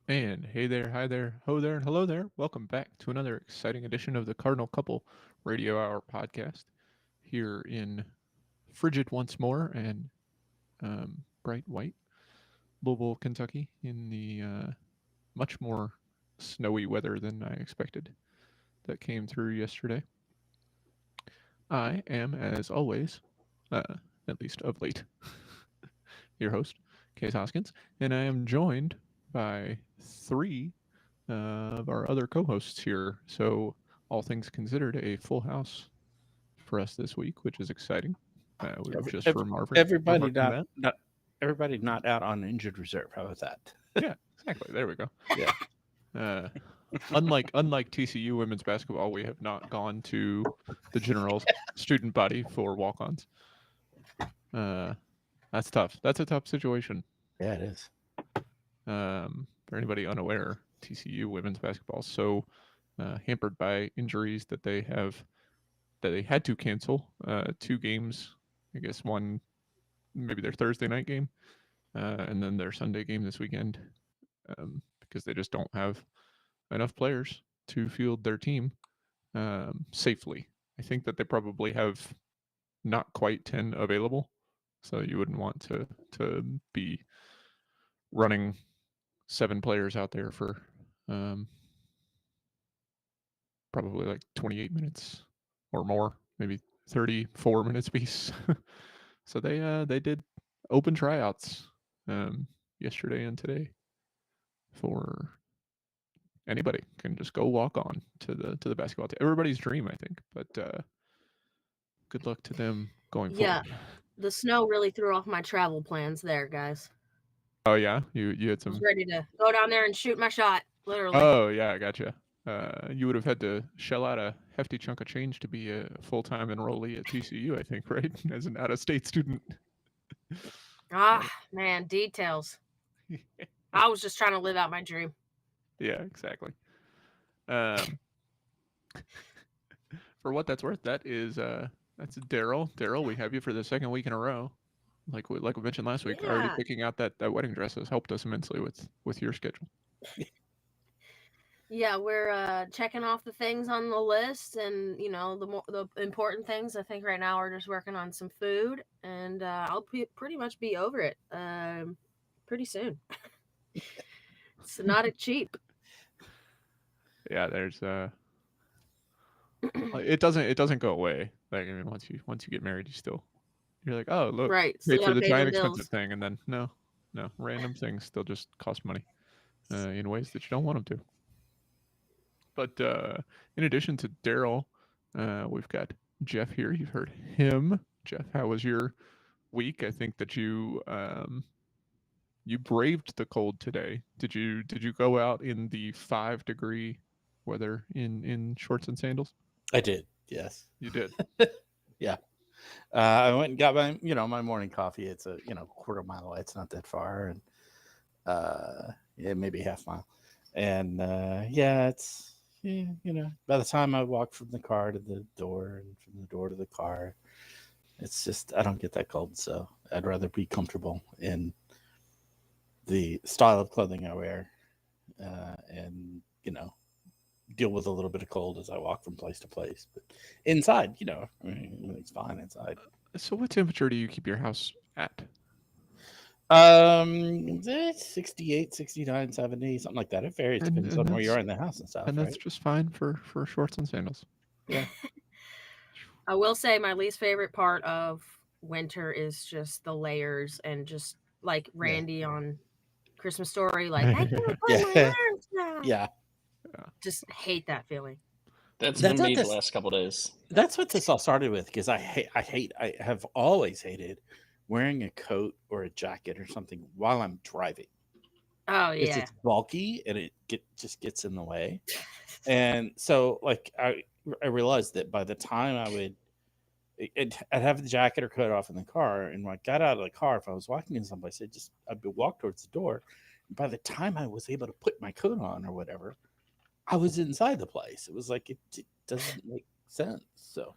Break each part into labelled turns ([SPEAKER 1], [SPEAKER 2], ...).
[SPEAKER 1] And hey there, hi there, ho there, and hello there. Welcome back to another exciting edition of the Cardinal Couple Radio Hour podcast here in frigid once more and bright white Louisville, Kentucky, in the much more snowy weather than I expected that came through yesterday. I am, as always, uh, at least of late, your host, Case Hoskins, and I am joined by three of our other co-hosts here. So, all things considered, a full house for us this week, which is exciting. We were
[SPEAKER 2] Every,
[SPEAKER 1] just
[SPEAKER 2] every, everybody
[SPEAKER 1] remarking
[SPEAKER 2] not
[SPEAKER 1] that.
[SPEAKER 2] not everybody not out on injured reserve. How about that?
[SPEAKER 1] Yeah, exactly. There we go.
[SPEAKER 2] Yeah.
[SPEAKER 1] Uh, unlike TCU women's basketball, we have not gone to the general student body for walk-ons. Uh, that's tough. That's a tough situation.
[SPEAKER 2] Yeah, it is.
[SPEAKER 1] For anybody unaware, TCU women's basketball is so hampered by injuries that they had to cancel two games. I guess one, maybe their Thursday night game, and then their Sunday game this weekend, because they just don't have enough players to field their team safely. I think that they probably have not quite 10 available, so you wouldn't want to be running seven players out there for um, probably like 28 minutes or more, maybe 34 minutes piece. So they did open tryouts yesterday and today for anybody can just go walk on to the basketball team. Everybody's dream, I think, but good luck to them going
[SPEAKER 3] Yeah,
[SPEAKER 1] forward.
[SPEAKER 3] the snow really threw off my travel plans there, guys.
[SPEAKER 1] Oh yeah, you had
[SPEAKER 3] I was
[SPEAKER 1] some.
[SPEAKER 3] ready to go down there and shoot my shot, literally.
[SPEAKER 1] Oh yeah, I gotcha. You would have had to shell out a hefty chunk of change to be a full time enrollee at TCU, I think, right? As an out of state student.
[SPEAKER 3] Ah, man, details. I was just trying to live out my dream.
[SPEAKER 1] Yeah, exactly. Um, for what that's worth, that's Daryl. Daryl, we have you for the second week in a row. Like we mentioned last week, already
[SPEAKER 3] Yeah,
[SPEAKER 1] picking out that wedding dress has helped us immensely with your schedule.
[SPEAKER 3] yeah, we're checking off the things on the list, and the important things. I think right now we're just working on some food, and pretty much be over it pretty soon. It's not cheap.
[SPEAKER 1] Yeah, there's it doesn't go away. Like I mean, once you get married, you're like, oh look,
[SPEAKER 3] Right,
[SPEAKER 1] paid
[SPEAKER 3] still got
[SPEAKER 1] for
[SPEAKER 3] to
[SPEAKER 1] the
[SPEAKER 3] pay the
[SPEAKER 1] giant expensive
[SPEAKER 3] bills.
[SPEAKER 1] thing, and then no, random things still just cost money in ways that you don't want them to. But in addition to Daryl, we've got Jeff here. You've heard him. Jeff, how was your week? I think that you braved the cold today. Did you go out in the 5 degree weather in shorts and sandals?
[SPEAKER 2] I did. Yes.
[SPEAKER 1] You did.
[SPEAKER 2] Yeah. I went and got my morning coffee. It's a quarter mile away. It's not that far, and yeah, maybe half mile. And yeah, it's by the time I walk from the car to the door and from the door to the car, it's just I don't get that cold. So I'd rather be comfortable in the style of clothing I wear, and deal with a little bit of cold as I walk from place to place. But inside, I mean, everything's fine inside.
[SPEAKER 1] So what temperature do you keep your house at?
[SPEAKER 2] 68, 69, 70, something like that. It varies.
[SPEAKER 1] And
[SPEAKER 2] Depends
[SPEAKER 1] and
[SPEAKER 2] on where you
[SPEAKER 1] that's
[SPEAKER 2] are in the house and
[SPEAKER 1] and
[SPEAKER 2] stuff,
[SPEAKER 1] that's
[SPEAKER 2] right?
[SPEAKER 1] just fine for shorts and sandals.
[SPEAKER 2] Yeah.
[SPEAKER 3] I will say my least favorite part of winter is just the layers and just like
[SPEAKER 2] Yeah.
[SPEAKER 3] Randy on Christmas Story, like I can't put my
[SPEAKER 2] Yeah.
[SPEAKER 3] arms down.
[SPEAKER 2] Yeah.
[SPEAKER 3] Just hate that feeling.
[SPEAKER 4] That's
[SPEAKER 2] That's
[SPEAKER 4] been
[SPEAKER 2] what
[SPEAKER 4] me the
[SPEAKER 2] this
[SPEAKER 4] last couple days.
[SPEAKER 2] that's what this all started with because I have always hated wearing a coat or a jacket or something while I'm driving.
[SPEAKER 3] Oh
[SPEAKER 2] Because
[SPEAKER 3] yeah.
[SPEAKER 2] it's bulky and just gets in the way. And so like I realized that by the time I'd have the jacket or coat off in the car, and when I got out of the car, if I was walking in someplace, I'd walk towards the door. And by the time I was able to put my coat on or whatever, I was inside the place. It was like it doesn't make sense. So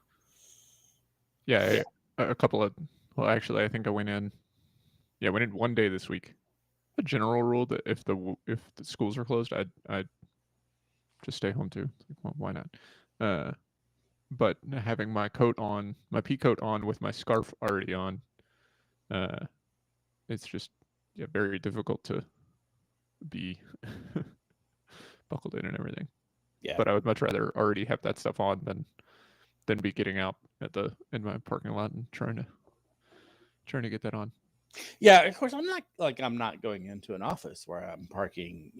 [SPEAKER 1] Yeah,
[SPEAKER 2] yeah,
[SPEAKER 1] a couple of well, actually, I think I went in. Yeah, went in one day this week, a general rule that if the schools are closed, I'd just stay home too. Like, well, why not? But having my coat on, my pea coat on with my scarf already on, uh, it's just very difficult to be buckled in and everything.
[SPEAKER 2] Yeah.
[SPEAKER 1] But I would much rather already have that stuff on than be getting out in my parking lot and trying to get that on.
[SPEAKER 2] Yeah, of course, I'm not going into an office where I'm parking,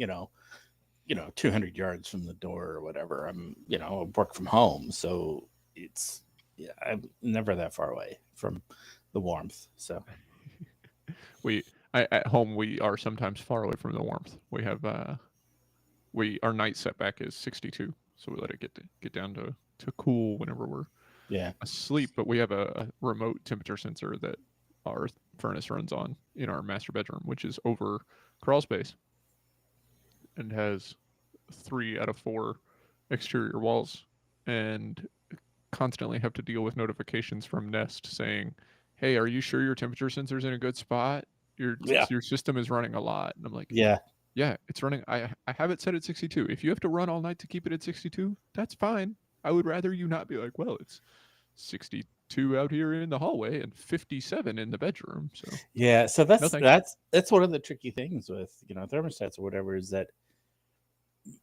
[SPEAKER 2] 200 yards from the door or whatever. I work from home, so I'm never that far away from the warmth. So
[SPEAKER 1] At home we are sometimes far away from the warmth. We have our night setback is 62, so we let it get down to cool whenever we're
[SPEAKER 2] yeah,
[SPEAKER 1] asleep. But we have a remote temperature sensor that our furnace runs on in our master bedroom, which is over crawl space, and has 3 out of 4 exterior walls, and constantly have to deal with notifications from Nest saying, "Hey, are you sure your temperature sensor's in a good spot?
[SPEAKER 2] yeah,
[SPEAKER 1] Your system is running a lot." And I'm like,
[SPEAKER 2] yeah,
[SPEAKER 1] "Yeah, it's running. I have it set at 62. If you have to run all night to keep it at 62, that's fine. I would rather you not be like, well, it's 62 out here in the hallway and 57 in the bedroom." So
[SPEAKER 2] yeah. So
[SPEAKER 1] no thanks.
[SPEAKER 2] that's one of the tricky things with thermostats or whatever is that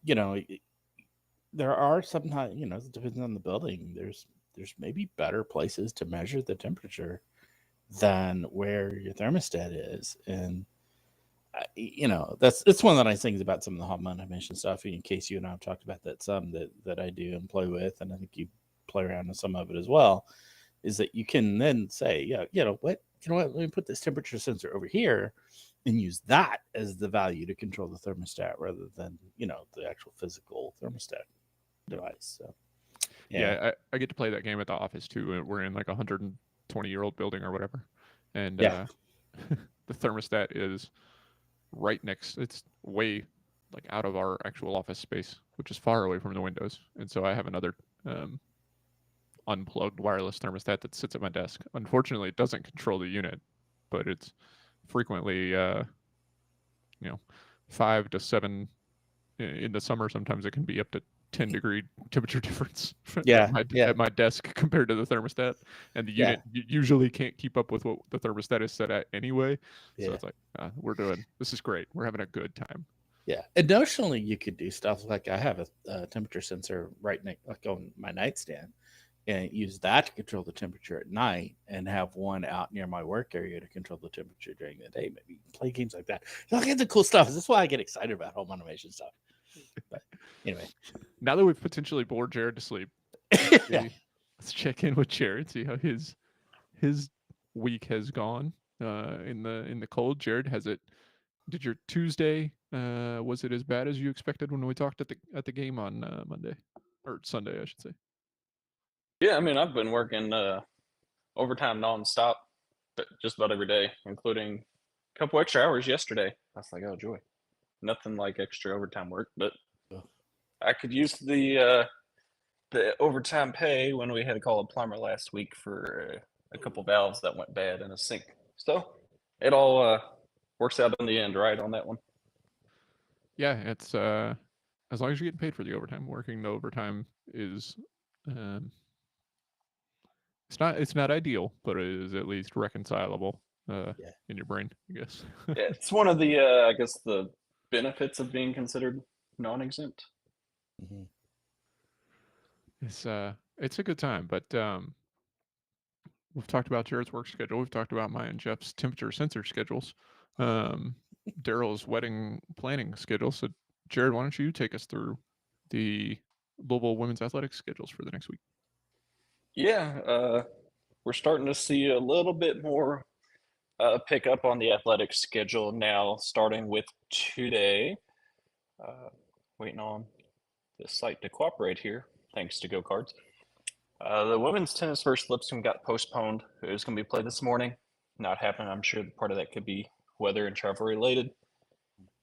[SPEAKER 2] you know there are sometimes it depends on the building. There's maybe better places to measure the temperature than where your thermostat is, and it's one of the nice things about some of the home automation stuff. In case you and I have talked about that some that I do and play with, and I think you play around with some of it as well, is that you can then say, let me put this temperature sensor over here and use that as the value to control the thermostat rather than the actual physical thermostat device. So
[SPEAKER 1] I get to play that game at the office too. We're in like a 120-year-old building or whatever, and
[SPEAKER 2] yeah,
[SPEAKER 1] the thermostat is right next. It's way like out of our actual office space, which is far away from the windows, and so I have another unplugged wireless thermostat that sits at my desk. Unfortunately, it doesn't control the unit, but it's frequently 5 to 7 in the summer. Sometimes it can be up to 10-degree temperature difference
[SPEAKER 2] yeah, yeah,
[SPEAKER 1] at my desk compared to the thermostat, and the
[SPEAKER 2] yeah,
[SPEAKER 1] unit usually can't keep up with what the thermostat is set at anyway. So
[SPEAKER 2] yeah.
[SPEAKER 1] it's like, this is great. We're having a good time.
[SPEAKER 2] Yeah, and notionally, you could do stuff like I have a temperature sensor right next, like on my nightstand, and use that to control the temperature at night, and have one out near my work area to control the temperature during the day. Maybe play games like that. All kinds of cool stuff. This is why I get excited about home automation stuff. But anyway,
[SPEAKER 1] Now that we've potentially bored Jared to sleep,
[SPEAKER 2] yeah.
[SPEAKER 1] let's check in with Jared, see how his week has gone in the cold. Jared, did your Tuesday was it as bad as you expected when we talked at the game on Monday or Sunday, I should say?
[SPEAKER 4] Yeah, I mean, I've been working overtime nonstop, but just about every day, including a couple extra hours yesterday. I was like, oh joy, nothing like extra overtime work, but I could use the overtime pay when we had to call a plumber last week for a couple valves that went bad in a sink. So it all works out in the end, right, on that one.
[SPEAKER 1] Yeah, it's as long as you're getting paid for the overtime. Working the overtime is it's not ideal, but it is at least reconcilable
[SPEAKER 2] Yeah.
[SPEAKER 1] in your brain, I guess.
[SPEAKER 4] Yeah, it's one of the I guess the benefits of being considered non-exempt.
[SPEAKER 2] Mm-hmm.
[SPEAKER 1] It's a good time, but we've talked about Jared's work schedule. We've talked about my and Jeff's temperature sensor schedules. Daryl's wedding planning schedule. So, Jared, why don't you take us through the Louisville women's athletics schedules for the next week?
[SPEAKER 4] Yeah, we're starting to see a little bit more pick up on the athletics schedule now, starting with today. Waiting on the site to cooperate here, thanks to Go Cards. The women's tennis versus Lipscomb got postponed. It was going to be played this morning. Not happening. I'm sure part of that could be weather and travel related.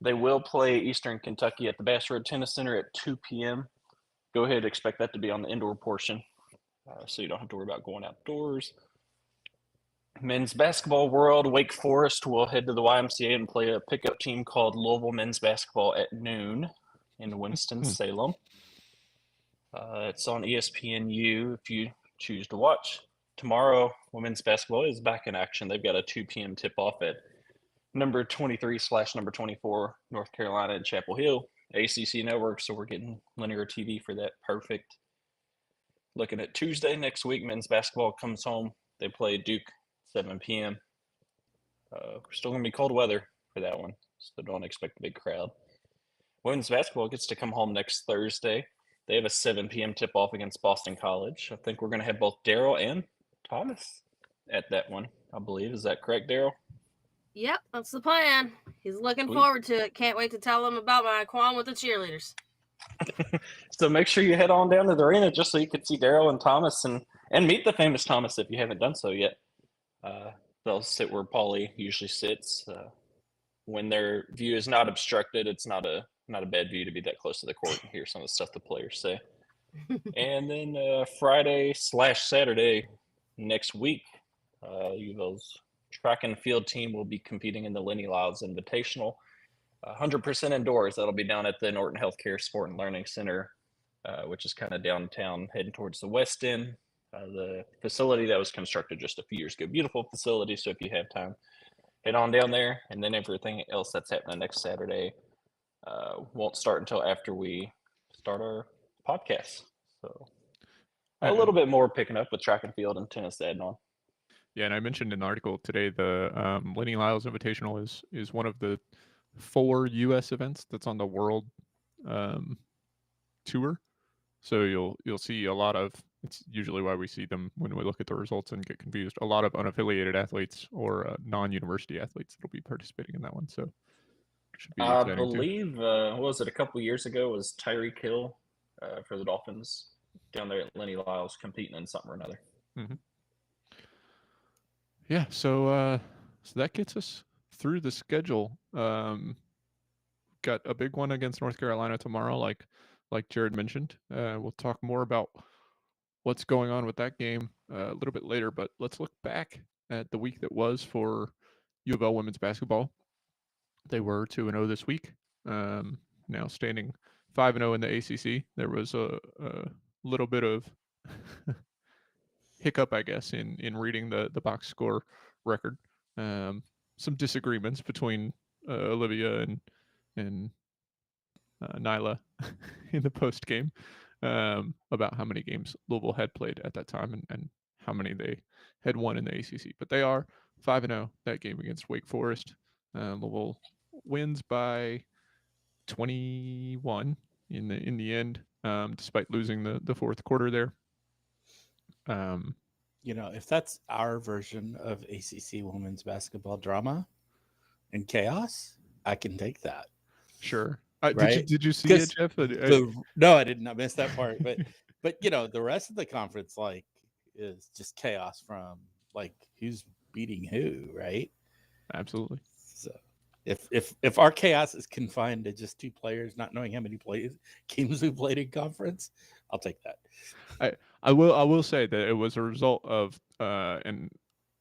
[SPEAKER 4] They will play Eastern Kentucky at the Bass Road Tennis Center at 2 p.m. Go ahead, expect that to be on the indoor portion, so you don't have to worry about going outdoors. men's basketball world, Wake Forest will head to the YMCA and play a pickup team called Louisville Men's Basketball at noon in Winston-Salem. It's on ESPNU if you choose to watch. Tomorrow, women's basketball is back in action. They've got a 2 p.m. tip-off at number 23/number 24 North Carolina in Chapel Hill. ACC Network, so we're getting linear TV for that. Perfect. Looking at Tuesday next week, men's basketball comes home. They play Duke, 7 p.m. We're still going to be cold weather for that one, so don't expect a big crowd. Women's basketball gets to come home next Thursday. They have a 7 p.m. tip-off against Boston College. I think we're going to have both Daryl and Thomas at that one, I believe. Is that correct, Daryl?
[SPEAKER 3] Yep, that's the plan. He's looking
[SPEAKER 4] Sweet.
[SPEAKER 3] forward to it. Can't wait to tell him about my qualm with the cheerleaders.
[SPEAKER 4] So make sure you head on down to the arena just so you can see Daryl and Thomas and meet the famous Thomas if you haven't done so yet. They'll sit where Paulie usually sits. When their view is not obstructed, it's not a bad view to be that close to the court and hear some of the stuff the players say. And then Friday/Saturday next week, UofL's track and field team will be competing in the Lenny Lyles Invitational. 100% indoors. That'll be down at the Norton Healthcare Sport and Learning Center, which is kind of downtown, heading towards the west end. The facility that was constructed just a few years ago. Beautiful facility. So if you have time, head on down there. And then everything else that's happening next Saturday won't start until after we start our podcast. So a little bit more picking up with track and field and tennis adding on.
[SPEAKER 1] Yeah, and I mentioned in the article today the Lenny Lyles Invitational is one of the 4 U.S. events that's on the world tour. So you'll see a lot of, it's usually why we see them when we look at the results and get confused, a lot of unaffiliated athletes or non-university athletes that'll be participating in that one. So it should be
[SPEAKER 4] I
[SPEAKER 1] exciting
[SPEAKER 4] believe, what was it, a couple years ago was Tyreek Hill for the Dolphins down there at Lenny Lyles competing in something or another.
[SPEAKER 1] Mm-hmm. Yeah, so that gets us through the schedule. Got a big one against North Carolina tomorrow, like Jared mentioned. We'll talk more about what's going on with that game a little bit later, but let's look back at the week that was for UofL women's basketball. They were 2-0 this week, now standing 5-0 in the ACC. There was a little bit of hiccup, I guess, in reading the box score record. Some disagreements between Olivia and Nyla in the post game about how many games Louisville had played at that time and how many they had won in the ACC. But they are 5-0 that game against Wake Forest. Louisville wins by 21 in the end, despite losing the fourth quarter there.
[SPEAKER 2] If that's our version of ACC women's basketball drama and chaos, I can take that.
[SPEAKER 1] Sure.
[SPEAKER 2] Right?
[SPEAKER 1] Did you see it, Jeff?
[SPEAKER 2] No, I did not miss that part. But the rest of the conference is just chaos from who's beating who, right?
[SPEAKER 1] Absolutely.
[SPEAKER 2] So if our chaos is confined to just 2 players not knowing how many games we played in conference, I'll take that.
[SPEAKER 1] I will say that it was a result of an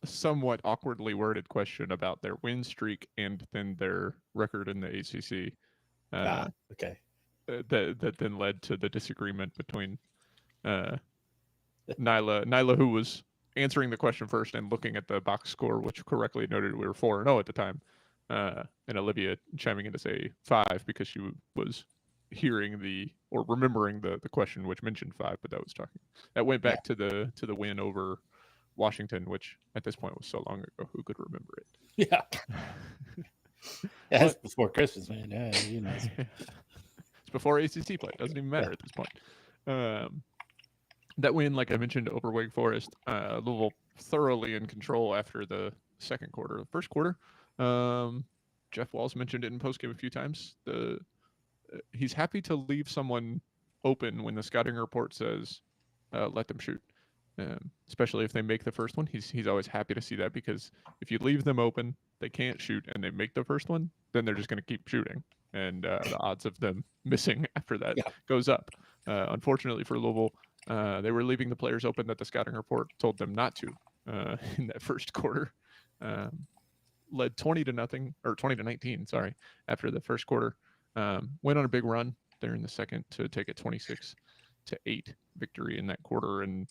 [SPEAKER 1] somewhat awkwardly worded question about their win streak and then their record in the ACC.
[SPEAKER 2] Okay.
[SPEAKER 1] That then led to the disagreement between Nyla, who was answering the question first and looking at the box score, which correctly noted we were 4-0 at the time, and Olivia chiming in to say 5 because she was hearing or remembering the question which mentioned 5, but that went back to the win over Washington, which at this point was so long ago, who could remember it?
[SPEAKER 2] Yeah. That's before Christmas, man. Yeah,
[SPEAKER 1] It's before ACC play. It doesn't even matter at this point. That win, like I mentioned, over Wake Forest, Louisville thoroughly in control after the second quarter. The first quarter, Jeff Walls mentioned it in postgame a few times. He's happy to leave someone open when the scouting report says, let them shoot. Especially if they make the first one. He's always happy to see that, because if you leave them open, they can't shoot, and they make the first one, then they're just going to keep shooting. And the odds of them missing after that goes up. Unfortunately for Louisville, they were leaving the players open that the scouting report told them not to. in that first quarter. Led 20-0 or 20-19, sorry, after the first quarter. Went on a big run there in the second to take a 26-8 victory in that quarter, and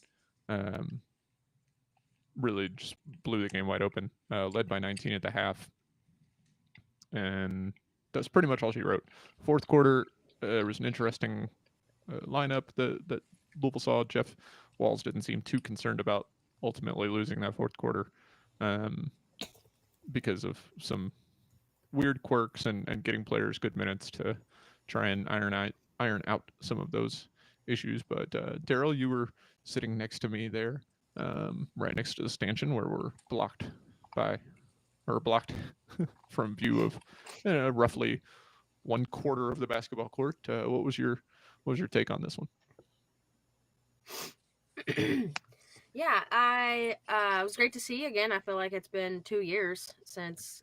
[SPEAKER 1] really just blew the game wide open. Led by 19 at the half, and that's pretty much all she wrote. Fourth quarter, there was an interesting lineup that Louisville saw. Jeff Walls didn't seem too concerned about ultimately losing that fourth quarter because of some weird quirks and getting players good minutes to try and iron out some of those issues. But Daryl, you were sitting next to me there, right next to the stanchion where we're blocked from view of roughly 1/4 of the basketball court. What was your take on this one?
[SPEAKER 3] Yeah, it was great to see you again. I feel like it's been 2 years since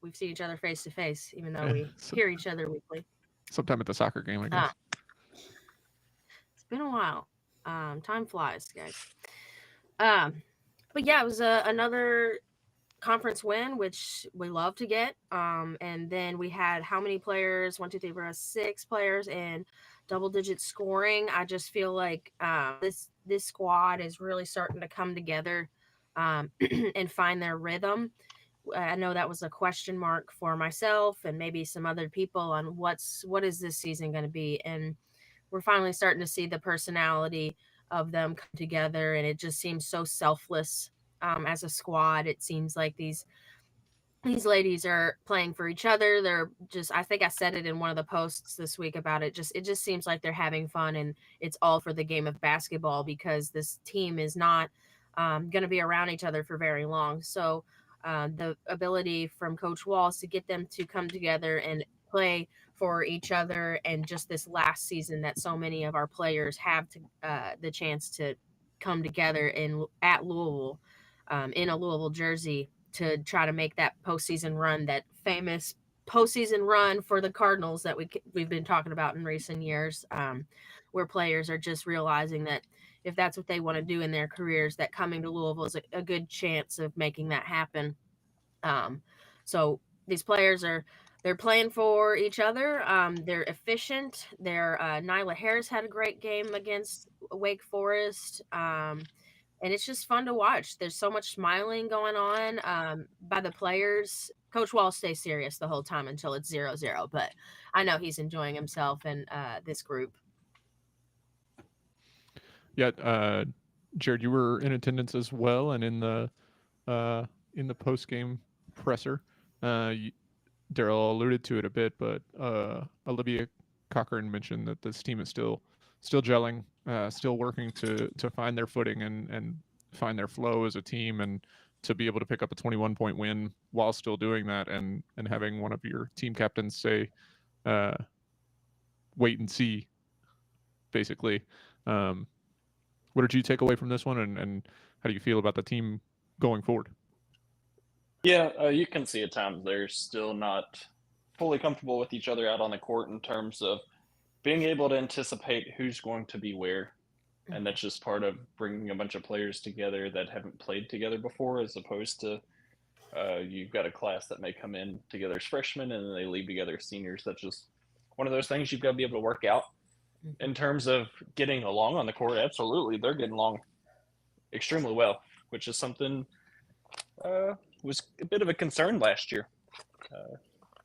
[SPEAKER 3] we've seen each other face to face, even though we hear each other weekly.
[SPEAKER 1] Sometime at the soccer game, I guess.
[SPEAKER 3] It's been a while. Time flies, guys. But yeah, it was another conference win, which we love to get. And then we had how many players? 1, 2, 3, 4, 6 players in double-digit scoring. I just feel like this squad is really starting to come together and find their rhythm. I know that was a question mark for myself and maybe some other people on what is this season going to be, and we're finally starting to see the personality of them come together, and it just seems so selfless as a squad. It seems like these ladies are playing for each other. They're just, I think I said it in one of the posts this week about it. It just seems like they're having fun, and it's all for the game of basketball, because this team is not going to be around each other for very long. So the ability from Coach Walls to get them to come together and play for each other, and just this last season that so many of our players have the chance to come together at Louisville, in a Louisville jersey, to try to make that postseason run, that famous postseason run for the Cardinals that we've been talking about in recent years, where players are just realizing that if that's what they want to do in their careers, that coming to Louisville is a good chance of making that happen. So these players they're playing for each other. They're efficient. Nyla Harris had a great game against Wake Forest. And it's just fun to watch. There's so much smiling going on by the players. Coach Wall stays serious the whole time until it's 0-0, but I know he's enjoying himself and this group.
[SPEAKER 1] Yeah, Jared, you were in attendance as well, and in the post game presser. Daryl alluded to it a bit, but Olivia Cochran mentioned that this team is still gelling, still working to find their footing and find their flow as a team, and to be able to pick up a 21-point win while still doing that, and having one of your team captains say, wait and see, basically. What did you take away from this one, and how do you feel about the team going forward?
[SPEAKER 4] Yeah, you can see at times they're still not fully comfortable with each other out on the court in terms of being able to anticipate who's going to be where. And that's just part of bringing a bunch of players together that haven't played together before, as opposed to you've got a class that may come in together as freshmen and then they leave together as seniors. That's just one of those things you've got to be able to work out. In terms of getting along on the court, absolutely, they're getting along extremely well, which is something was a bit of a concern last year.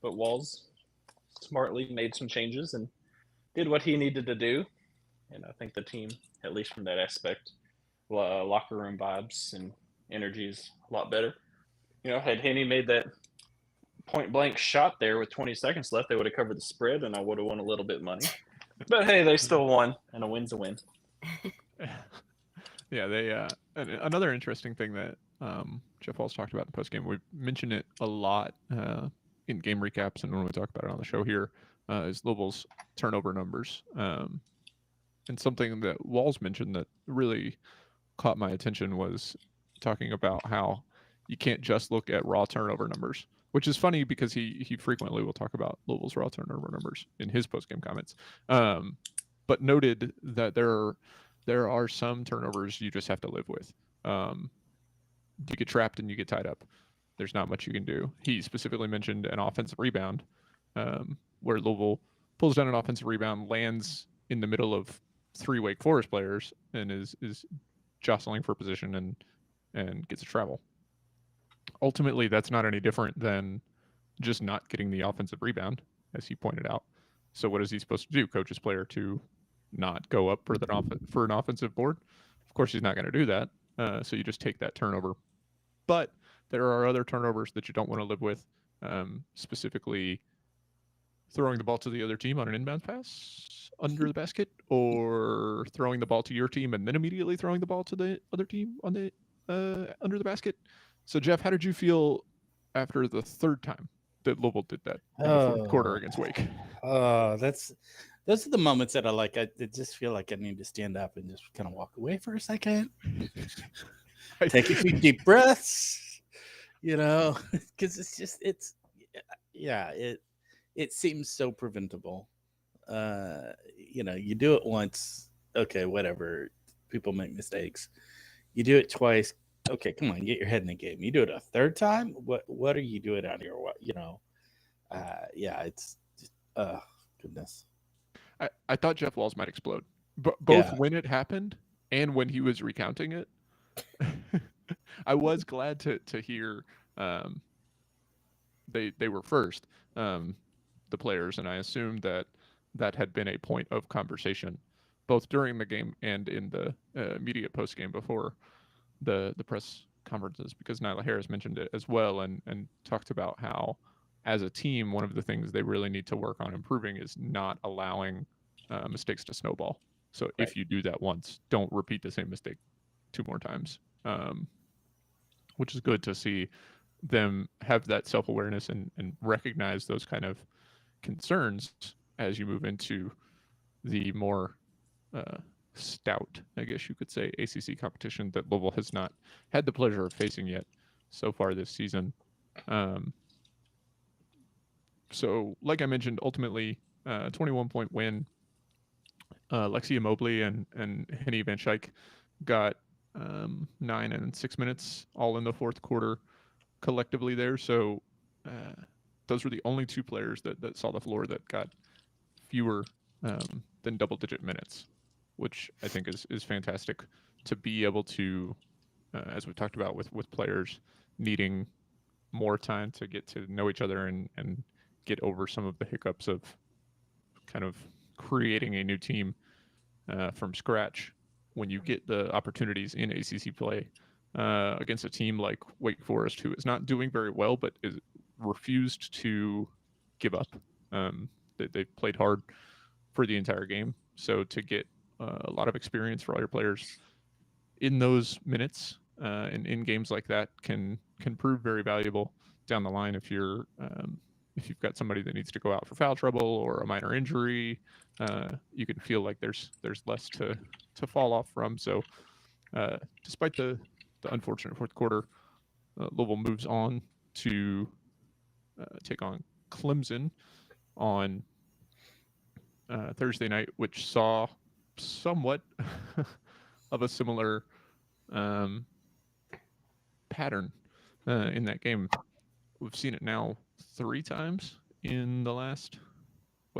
[SPEAKER 4] But Walls smartly made some changes and did what he needed to do. And I think the team, at least from that aspect, locker room vibes and energy is a lot better. You know, had Henny made that point blank shot there with 20 seconds left, they would have covered the spread and I would have won a little bit of money. But hey, they still won, and a win's a win.
[SPEAKER 1] Yeah, they another interesting thing that Jeff Walls talked about in the postgame, we mentioned it a lot in game recaps and when we talk about it on the show here, is Louisville's turnover numbers. And something that Walls mentioned that really caught my attention was talking about how you can't just look at raw turnover numbers, which is funny because he frequently will talk about Louisville's raw turnover numbers in his postgame comments. But noted that there are some turnovers you just have to live with. you get trapped and you get tied up. There's not much you can do. He specifically mentioned an offensive rebound, where Louisville pulls down an offensive rebound, lands in the middle of 3 Wake Forest players, and is jostling for position and gets a travel. Ultimately, that's not any different than just not getting the offensive rebound, as he pointed out. So what is he supposed to do? Coach his player to not go up for an offensive board? Of course, he's not going to do that. So you just take that turnover. But there are other turnovers that you don't want to live with, specifically throwing the ball to the other team on an inbound pass under the basket, or throwing the ball to your team and then immediately throwing the ball to the other team on the under the basket. So Jeff, how did you feel after the third time that Louisville did that in the fourth quarter against Wake?
[SPEAKER 2] Those are the moments that I just feel like I need to stand up and just kind of walk away for a second, take a few deep breaths, because it seems so preventable. You do it once, okay, whatever. People make mistakes. You do it twice, okay, come on, get your head in the game. You do it a third time, what are you doing out here? It's goodness.
[SPEAKER 1] I thought Jeff Walls might explode, both when it happened and when he was recounting it. I was glad to hear they were first, the players, and I assumed that had been a point of conversation, both during the game and in the immediate post game before the press conferences, because Nyla Harris mentioned it as well and talked about how, as a team, one of the things they really need to work on improving is not allowing mistakes to snowball. So right. If you do that once, don't repeat the same mistake 2 more times, which is good to see them have that self-awareness and recognize those kind of concerns as you move into the more stout, I guess you could say, ACC competition that Louisville has not had the pleasure of facing yet so far this season. So, like I mentioned, ultimately, 21-point win. Lexia Mobley and Henny Van Schaik got 9 and 6 minutes all in the fourth quarter collectively there. So those were the only 2 players that saw the floor that got fewer than double-digit minutes, which I think is fantastic to be able to, as we talked about with players needing more time to get to know each other and get over some of the hiccups of kind of creating a new team from scratch. When you get the opportunities in ACC play against a team like Wake Forest, who is not doing very well but is refused to give up, they played hard for the entire game. So to get a lot of experience for all your players in those minutes and in games like that can prove very valuable down the line if you've got somebody that needs to go out for foul trouble or a minor injury. You can feel like there's less to fall off from. So despite the unfortunate fourth quarter, Louisville moves on to take on Clemson on Thursday night, which saw somewhat of a similar pattern in that game. We've seen it now 3 times in the last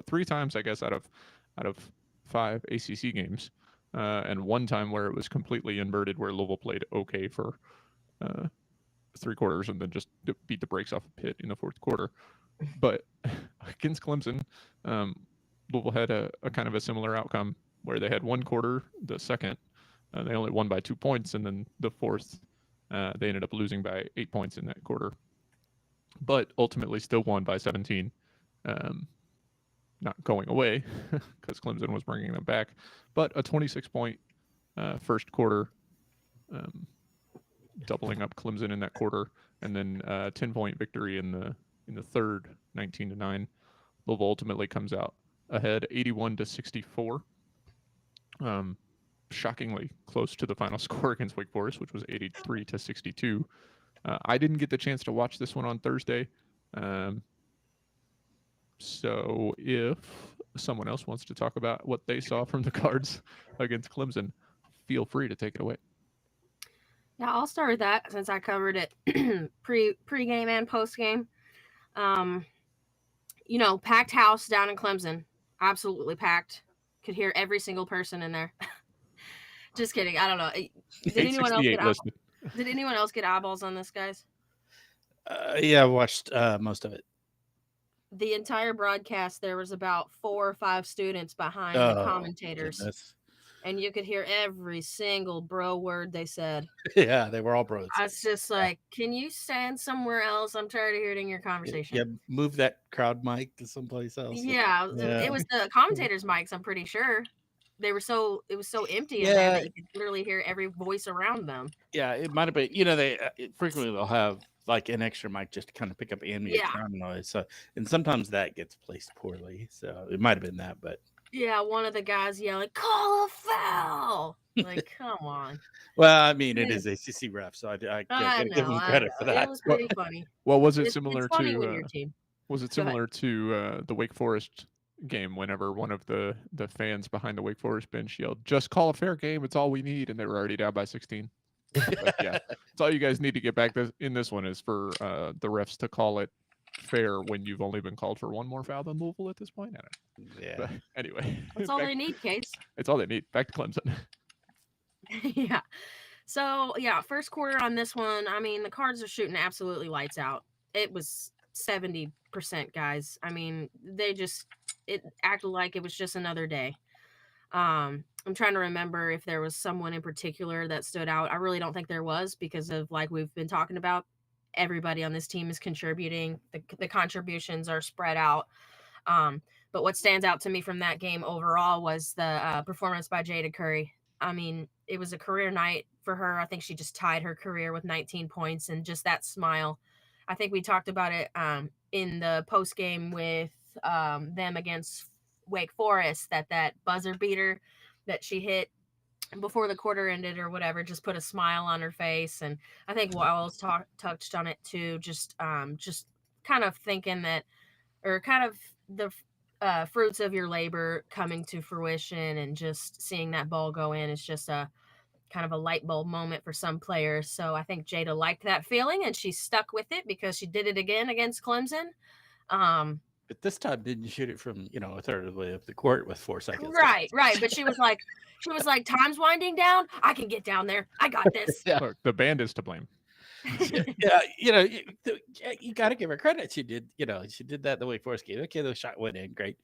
[SPEAKER 1] 3 times, I guess, out of 5 ACC games, and 1 time where it was completely inverted, where Louisville played okay for 3 quarters and then just beat the brakes off of Pitt in the fourth quarter. But against Clemson, Louisville had a kind of a similar outcome where they had 1 quarter, the second, they only won by 2 points, and then the fourth, they ended up losing by 8 points in that quarter, but ultimately still won by 17. Not going away because Clemson was bringing them back, but a 26-point first quarter, doubling up Clemson in that quarter, and then 10-point victory in the third, 19-9. Louisville ultimately comes out ahead, 81-64. Shockingly close to the final score against Wake Forest, which was 83-62. I didn't get the chance to watch this one on Thursday. So if someone else wants to talk about what they saw from the Cards against Clemson, feel free to take it away.
[SPEAKER 3] Yeah, I'll start with that since I covered it pre-game and post-game. Um, packed house down in Clemson, absolutely packed. Could hear every single person in there. Just kidding. I don't know. Did anyone else get
[SPEAKER 1] 868 listed.
[SPEAKER 3] Did anyone else get eyeballs on this, guys?
[SPEAKER 2] Yeah, I watched most of it.
[SPEAKER 3] The entire broadcast, there was about 4 or 5 students behind the
[SPEAKER 2] Oh,
[SPEAKER 3] commentators,
[SPEAKER 2] goodness.
[SPEAKER 3] and you could hear every single bro word they said.
[SPEAKER 2] Yeah, they were all bros.
[SPEAKER 3] I was just like, can you stand somewhere else? I'm tired of hearing your
[SPEAKER 2] Yeah,
[SPEAKER 3] conversation.
[SPEAKER 2] move that crowd mic to someplace else.
[SPEAKER 3] Yeah,
[SPEAKER 2] Yeah.
[SPEAKER 3] it was the commentators' mics, I'm pretty sure. It was so empty in there
[SPEAKER 2] Yeah,
[SPEAKER 3] that you could literally hear every voice around them.
[SPEAKER 2] yeah, it might have been. They frequently they'll have like an extra mic just to kind of pick up ambient
[SPEAKER 3] Yeah.
[SPEAKER 2] crowd noise. So, and sometimes that gets placed poorly. So it might have been that, but
[SPEAKER 3] Yeah, one of the guys yelling, "Call a foul!" Like, come on.
[SPEAKER 2] well, I mean, it
[SPEAKER 3] Yeah.
[SPEAKER 2] is ACC ref, so I
[SPEAKER 3] I
[SPEAKER 2] gotta give
[SPEAKER 3] know,
[SPEAKER 2] him
[SPEAKER 3] I
[SPEAKER 2] credit for
[SPEAKER 3] know. It
[SPEAKER 2] that.
[SPEAKER 3] was
[SPEAKER 1] What
[SPEAKER 3] pretty funny.
[SPEAKER 1] well was it
[SPEAKER 3] It's
[SPEAKER 1] similar
[SPEAKER 3] funny when
[SPEAKER 1] to
[SPEAKER 3] your team.
[SPEAKER 1] was it
[SPEAKER 3] Go ahead.
[SPEAKER 1] similar to the Wake Forest game whenever one of the fans behind the Wake Forest bench yelled, "Just call a fair game, it's all we need," and they were already down by 16. But yeah, it's all you guys need to get back in this one is for the refs to call it fair when you've only been called for one more foul than Louisville at this point. I don't know.
[SPEAKER 2] Yeah,
[SPEAKER 1] But anyway,
[SPEAKER 3] That's all they need, Case.
[SPEAKER 1] it's all they need. Back to Clemson.
[SPEAKER 3] Yeah. So, yeah, first quarter on this one, I mean, the Cards are shooting absolutely lights out. It was 70%, guys. I mean, it acted like it was just another day. I'm trying to remember if there was someone in particular that stood out. I really don't think there was because of like we've been talking about. Everybody on this team is contributing. The contributions are spread out. Um, but what stands out to me from that game overall was the performance by Jada Curry. I mean, it was a career night for her. I think she just tied her career with 19 points, and just that smile. I think we talked about it in the post game with them against Wake Forest, that buzzer beater that she hit before the quarter ended or whatever just put a smile on her face. And I think Wells touched on it too, just kind of thinking that, or kind of the fruits of your labor coming to fruition, and just seeing that ball go in is just a kind of a light bulb moment for some players. So I think Jada liked that feeling and she stuck with it because she did it again against Clemson.
[SPEAKER 2] but this time didn't shoot it from a third of the way up the court with 4 seconds.
[SPEAKER 3] Right. But she was like, time's winding down. I can get down there. I got this.
[SPEAKER 2] Yeah.
[SPEAKER 1] Look, the band is to blame.
[SPEAKER 2] Yeah, you got to give her credit. She did that the Wake Forest game. Okay, the shot went in, great.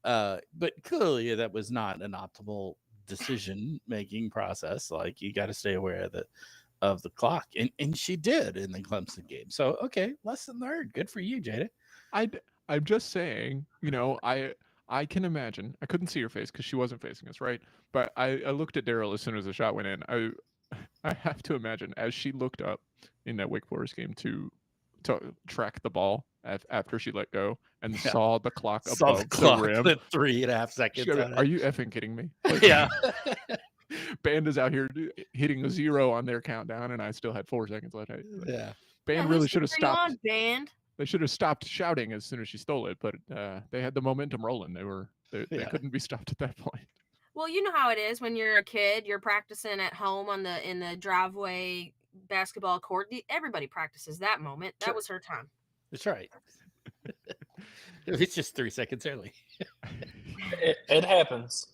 [SPEAKER 2] But clearly that was not an optimal decision-making process. Like, you got to stay aware of the clock, and she did in the Clemson game. So, okay, lesson learned. Good for you, Jada.
[SPEAKER 1] I'm just saying, I can imagine. I couldn't see her face because she wasn't facing us, right? But I looked at Daryl as soon as the shot went in. I have to imagine as she looked up in that Wake Forest game to track the ball after she let go and saw the clock above the rim.
[SPEAKER 2] 3.5 seconds.
[SPEAKER 1] Are you effing kidding me? Like,
[SPEAKER 2] Yeah.
[SPEAKER 1] Band is out here hitting a 0 on their countdown, and I still had 4 seconds left.
[SPEAKER 2] Yeah.
[SPEAKER 1] Band really should have
[SPEAKER 3] History on,
[SPEAKER 1] stopped.
[SPEAKER 3] Band.
[SPEAKER 1] They should have stopped shouting as soon as she stole it, but they had the momentum rolling. They couldn't be stopped at that point.
[SPEAKER 3] Well, you know how it is when you're a kid. You're practicing at home in the driveway basketball court. Everybody practices that moment. That was her time.
[SPEAKER 2] That's right. It's just 3 seconds early.
[SPEAKER 4] It happens.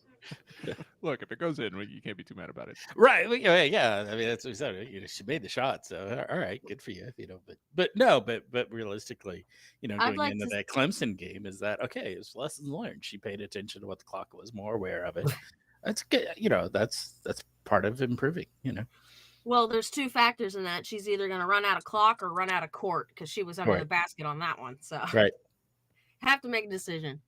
[SPEAKER 1] Look, if it goes in, you can't be too mad about it.
[SPEAKER 2] Right. Yeah. I mean, that's what we said. She made the shot, so all right, good for you. But realistically, going into that Clemson game, is that okay? It's lessons learned. She paid attention to what the clock was, more aware of it. That's good. That's part of improving.
[SPEAKER 3] Well, there's 2 factors in that. She's either going to run out of clock or run out of court, because she was under the basket on that one. So
[SPEAKER 2] right,
[SPEAKER 3] have to make a decision.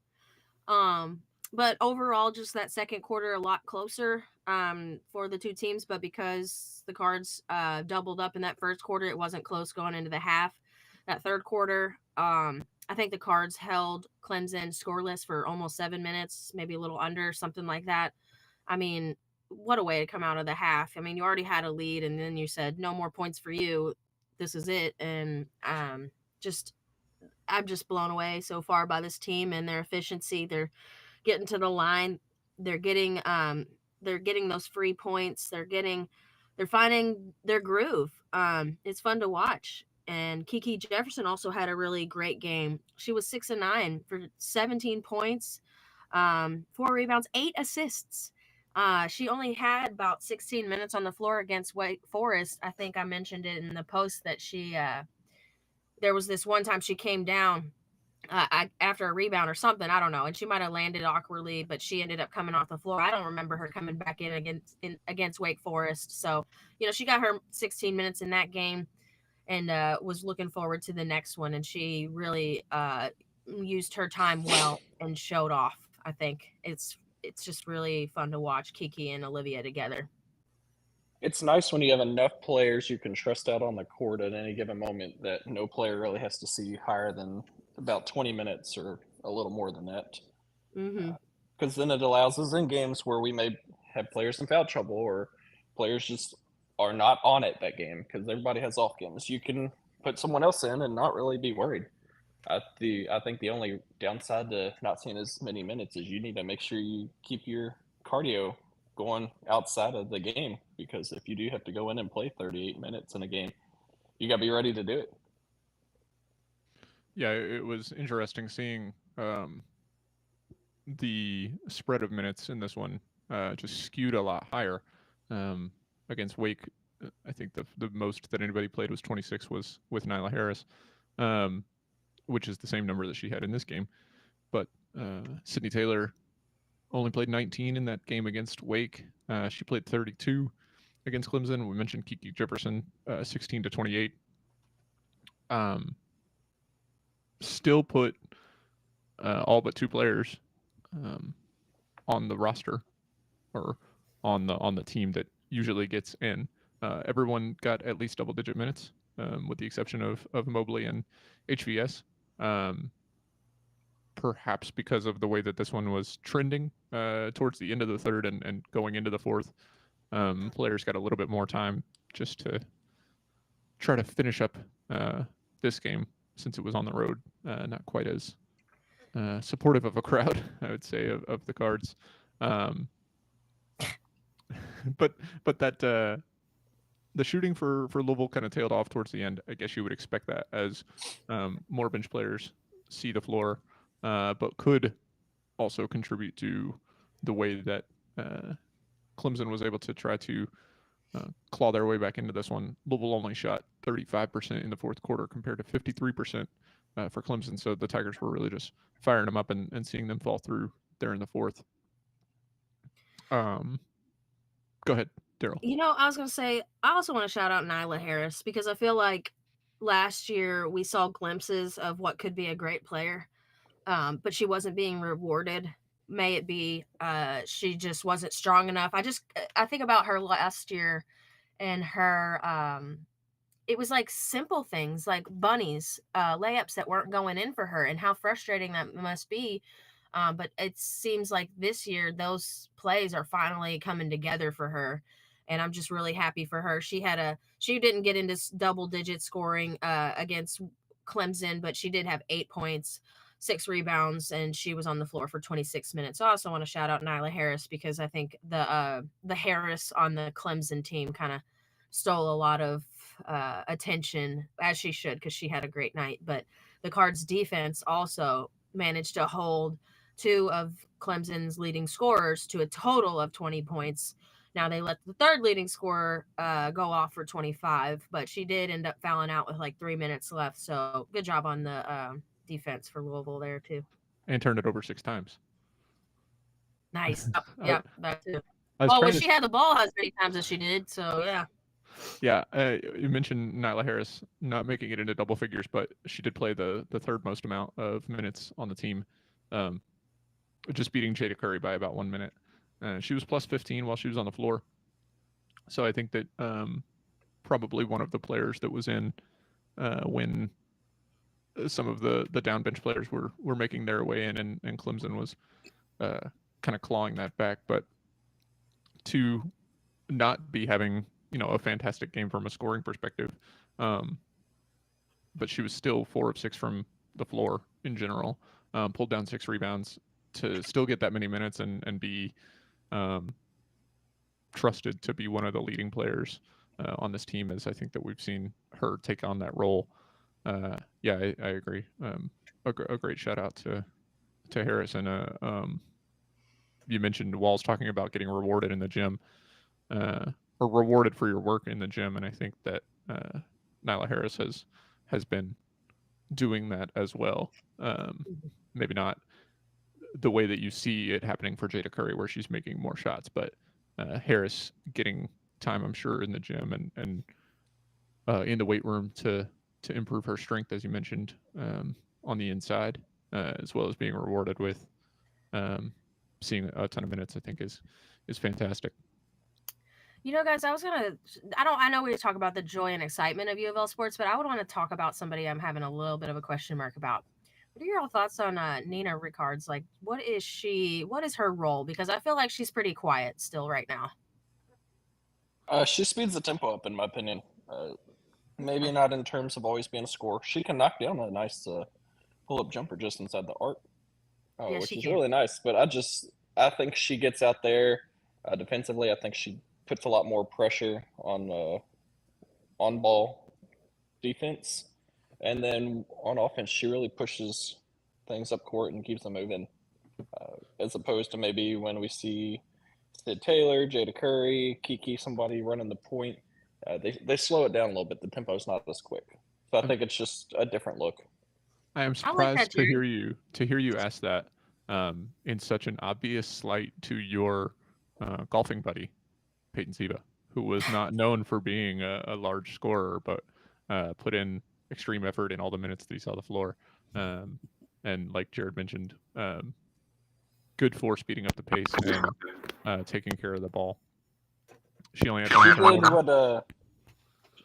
[SPEAKER 3] But overall, just that second quarter a lot closer for the 2 teams. But because the Cards doubled up in that first quarter, it wasn't close going into the half. That third quarter, I think the Cards held Clemson scoreless for almost 7 minutes, maybe a little under, something like that. I mean, what a way to come out of the half. I mean, you already had a lead, and then you said, no more points for you. This is it. And I'm just blown away so far by this team and their efficiency. They're getting to the line. They're getting those free points. They're getting they're finding their groove. It's fun to watch. And Kiki Jefferson also had a really great game. She was 6 and 9 for 17 points, 4 rebounds, 8 assists. She only had about 16 minutes on the floor against Wake Forest. I think I mentioned it in the post that there was this one time she came down after a rebound or something. I don't know, and she might have landed awkwardly, but she ended up coming off the floor. I don't remember her coming back in against Wake Forest. So she got her 16 minutes in that game, and was looking forward to the next one. And she really used her time well and showed off. I think it's just really fun to watch Kiki and Olivia together.
[SPEAKER 4] It's nice when you have enough players you can trust out on the court at any given moment that no player really has to see higher than about 20 minutes or a little more than that.
[SPEAKER 3] Mm-hmm.
[SPEAKER 4] Because then it allows us in games where we may have players in foul trouble or players just are not on it that game because everybody has off games. You can put someone else in and not really be worried. I think the only downside to not seeing as many minutes is you need to make sure you keep your cardio going outside of the game, because if you do have to go in and play 38 minutes in a game, you got to be ready to do it.
[SPEAKER 1] Yeah, it was interesting seeing the spread of minutes in this one just skewed a lot higher against Wake. I think the most that anybody played was 26 was with Nyla Harris, which is the same number that she had in this game. But Sydney Taylor only played 19 in that game against Wake. She played 32 against Clemson. We mentioned Kiki Jefferson, 16 to 28. Still put all but 2 players on the roster or on the team that usually gets in. Everyone got at least double-digit minutes, with the exception of Mobley and HVS. Perhaps because of the way that this one was trending towards the end of the third and going into the fourth, players got a little bit more time just to try to finish up this game since it was on the road. Not quite as supportive of a crowd, I would say, of the Cards. But that the shooting for Louisville kind of tailed off towards the end. I guess you would expect that as more bench players see the floor, but could also contribute to the way that Clemson was able to try to claw their way back into this one. Louisville only shot 35% in the fourth quarter compared to 53% for Clemson. So the Tigers were really just firing them up and seeing them fall through there in the fourth. Go ahead, Daryl.
[SPEAKER 3] I was going to say, I also want to shout out Nyla Harris because I feel like last year we saw glimpses of what could be a great player, but she wasn't being rewarded. May it be she just wasn't strong enough. I think about her last year and her it was like simple things like bunnies, layups that weren't going in for her, and how frustrating that must be. But it seems like this year those plays are finally coming together for her, and I'm just really happy for her. She didn't get into double digit scoring against Clemson, but she did have 8 points, 6 rebounds, and she was on the floor for 26 minutes. So I also want to shout out Nyla Harris because I think the Harris on the Clemson team kind of stole a lot of attention, as she should, because she had a great night. But the Cards defense also managed to hold 2 of Clemson's leading scorers to a total of 20 points. Now they let the third leading scorer go off for 25, but she did end up fouling out with like 3 minutes left. So good job on the defense for Louisville there too.
[SPEAKER 1] And turned it over 6 times.
[SPEAKER 3] Nice. Yeah, that too.
[SPEAKER 1] She
[SPEAKER 3] had the ball as many times as she did, so yeah.
[SPEAKER 1] Yeah, you mentioned Nyla Harris not making it into double figures, but she did play the third most amount of minutes on the team, just beating Jada Curry by about 1 minute. She was plus 15 while she was on the floor. So I think that probably one of the players that was in when some of the down bench players were making their way in, and Clemson was kind of clawing that back. But to not be having a fantastic game from a scoring perspective, but she was still 4 of 6 from the floor in general, pulled down 6 rebounds to still get that many minutes and be trusted to be one of the leading players on this team, as I think that we've seen her take on that role. Yeah, I agree. A great shout out to Harris. And you mentioned Walls talking about getting rewarded in the gym, or rewarded for your work in the gym, and I think that Nyla Harris has been doing that as well. Maybe not the way that you see it happening for Jada Curry, where she's making more shots, but Harris getting time, I'm sure, in the gym and in the weight room to improve her strength, as you mentioned, on the inside, as well as being rewarded with seeing a ton of minutes, I think is fantastic.
[SPEAKER 3] You know, guys, I know we talk about the joy and excitement of UofL sports, but I would want to talk about somebody I'm having a little bit of a question mark about. What are your thoughts on Nina Rickards? Like, what is her role? Because I feel like she's pretty quiet still right now.
[SPEAKER 4] She speeds the tempo up, in my opinion. Maybe not in terms of always being a scorer. She can knock down a nice pull-up jumper just inside the arc,
[SPEAKER 3] Yeah,
[SPEAKER 4] which
[SPEAKER 3] she
[SPEAKER 4] is
[SPEAKER 3] can.
[SPEAKER 4] really nice. But I think she gets out there defensively. I think she puts a lot more pressure on ball defense, and then on offense, she really pushes things up court and keeps them moving. As opposed to maybe when we see Sid Taylor, Jada Curry, Kiki, somebody running the point, they slow it down a little bit. The tempo is not as quick, so I think it's just a different look.
[SPEAKER 1] I am
[SPEAKER 3] I like that,
[SPEAKER 1] surprised to
[SPEAKER 3] Jared.
[SPEAKER 1] hear you ask that in such an obvious slight to your golfing buddy Peyton Ziva, who was not known for being a large scorer, but put in extreme effort in all the minutes that he saw the floor. And like Jared mentioned, good for speeding up the pace and taking care of the ball. She only had one turnover.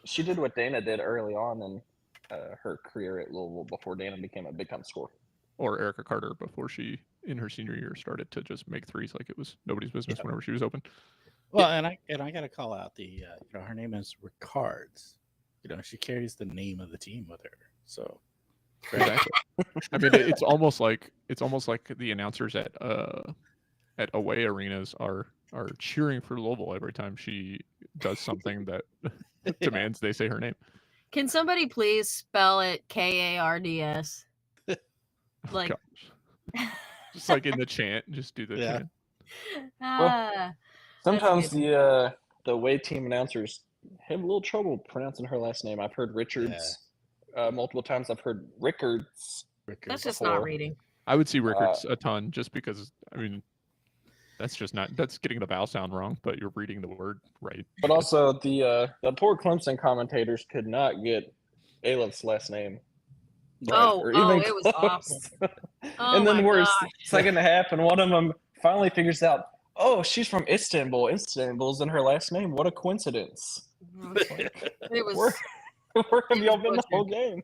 [SPEAKER 4] She did what Dana did early on in her career at Louisville before Dana became a big time scorer.
[SPEAKER 1] Or Erica Carter before she, in her senior year, started to just make threes like it was nobody's business whenever she was open.
[SPEAKER 2] Well, and I got to call out the her name is Rickards. She carries the name of the team with her. So
[SPEAKER 1] Exactly. I mean, it's almost like the announcers at away arenas are cheering for Louisville every time she does something that demands they say her name.
[SPEAKER 3] Can somebody please spell it Kards? Like,
[SPEAKER 1] just like in the chant, just do the chant.
[SPEAKER 4] Sometimes the away team announcers have a little trouble pronouncing her last name. I've heard Richards multiple times. I've heard Rickards.
[SPEAKER 3] That's just not reading.
[SPEAKER 1] I would see Rickards a ton, just because, I mean, that's getting the vowel sound wrong, but you're reading the word right.
[SPEAKER 4] But also the poor Clemson commentators could not get Alep's last name right, or even
[SPEAKER 3] it was awful.
[SPEAKER 4] And then we're second half, and one of them finally figures out, oh, she's from Istanbul. Istanbul's in her last name. What a coincidence.
[SPEAKER 3] It was.
[SPEAKER 4] Where have y'all been the whole game?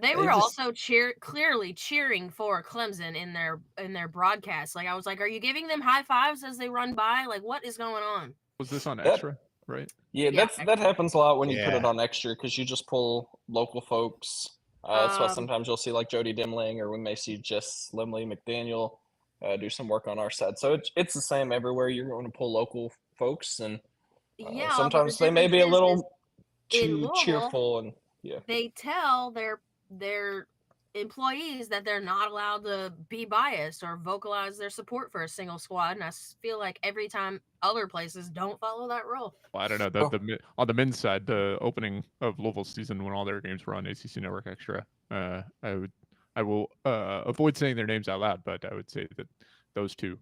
[SPEAKER 3] They were also clearly cheering for Clemson in their broadcast. Like, I was like, are you giving them high fives as they run by? Like, what is going on?
[SPEAKER 1] Was this on Extra, right?
[SPEAKER 4] Yeah, that happens a lot when you put it on Extra, because you just pull local folks. That's why sometimes you'll see like Jody Dimling, or we may see Jess Limley McDaniel do some work on our side. So it's the same everywhere. You're going to pull local folks, and sometimes they may be a little too cheerful, and
[SPEAKER 3] they tell their employees that they're not allowed to be biased or vocalize their support for a single squad, and I feel like every time other places don't follow that rule.
[SPEAKER 1] Well, I don't know. On the men's side, the opening of Louisville season, when all their games were on ACC Network Extra, I will avoid saying their names out loud, but I would say that those two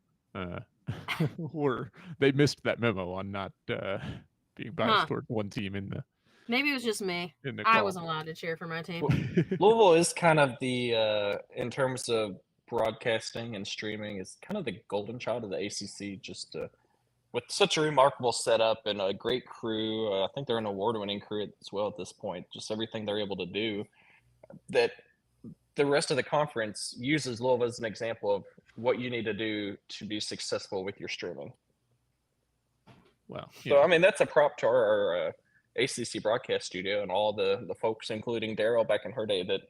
[SPEAKER 1] they missed that memo on not being biased toward one team in the.
[SPEAKER 3] Maybe it was just me. I wasn't allowed to cheer for my team.
[SPEAKER 4] Louisville is kind of the, in terms of broadcasting and streaming, is kind of the golden child of the ACC, just with such a remarkable setup and a great crew. I think they're an award-winning crew as well at this point. Just everything they're able to do, that the rest of the conference uses Louisville as an example of what you need to do to be successful with your streaming.
[SPEAKER 1] Well,
[SPEAKER 4] so I mean, that's a prop to our ACC broadcast studio and all the folks, including Daryl back in her day, that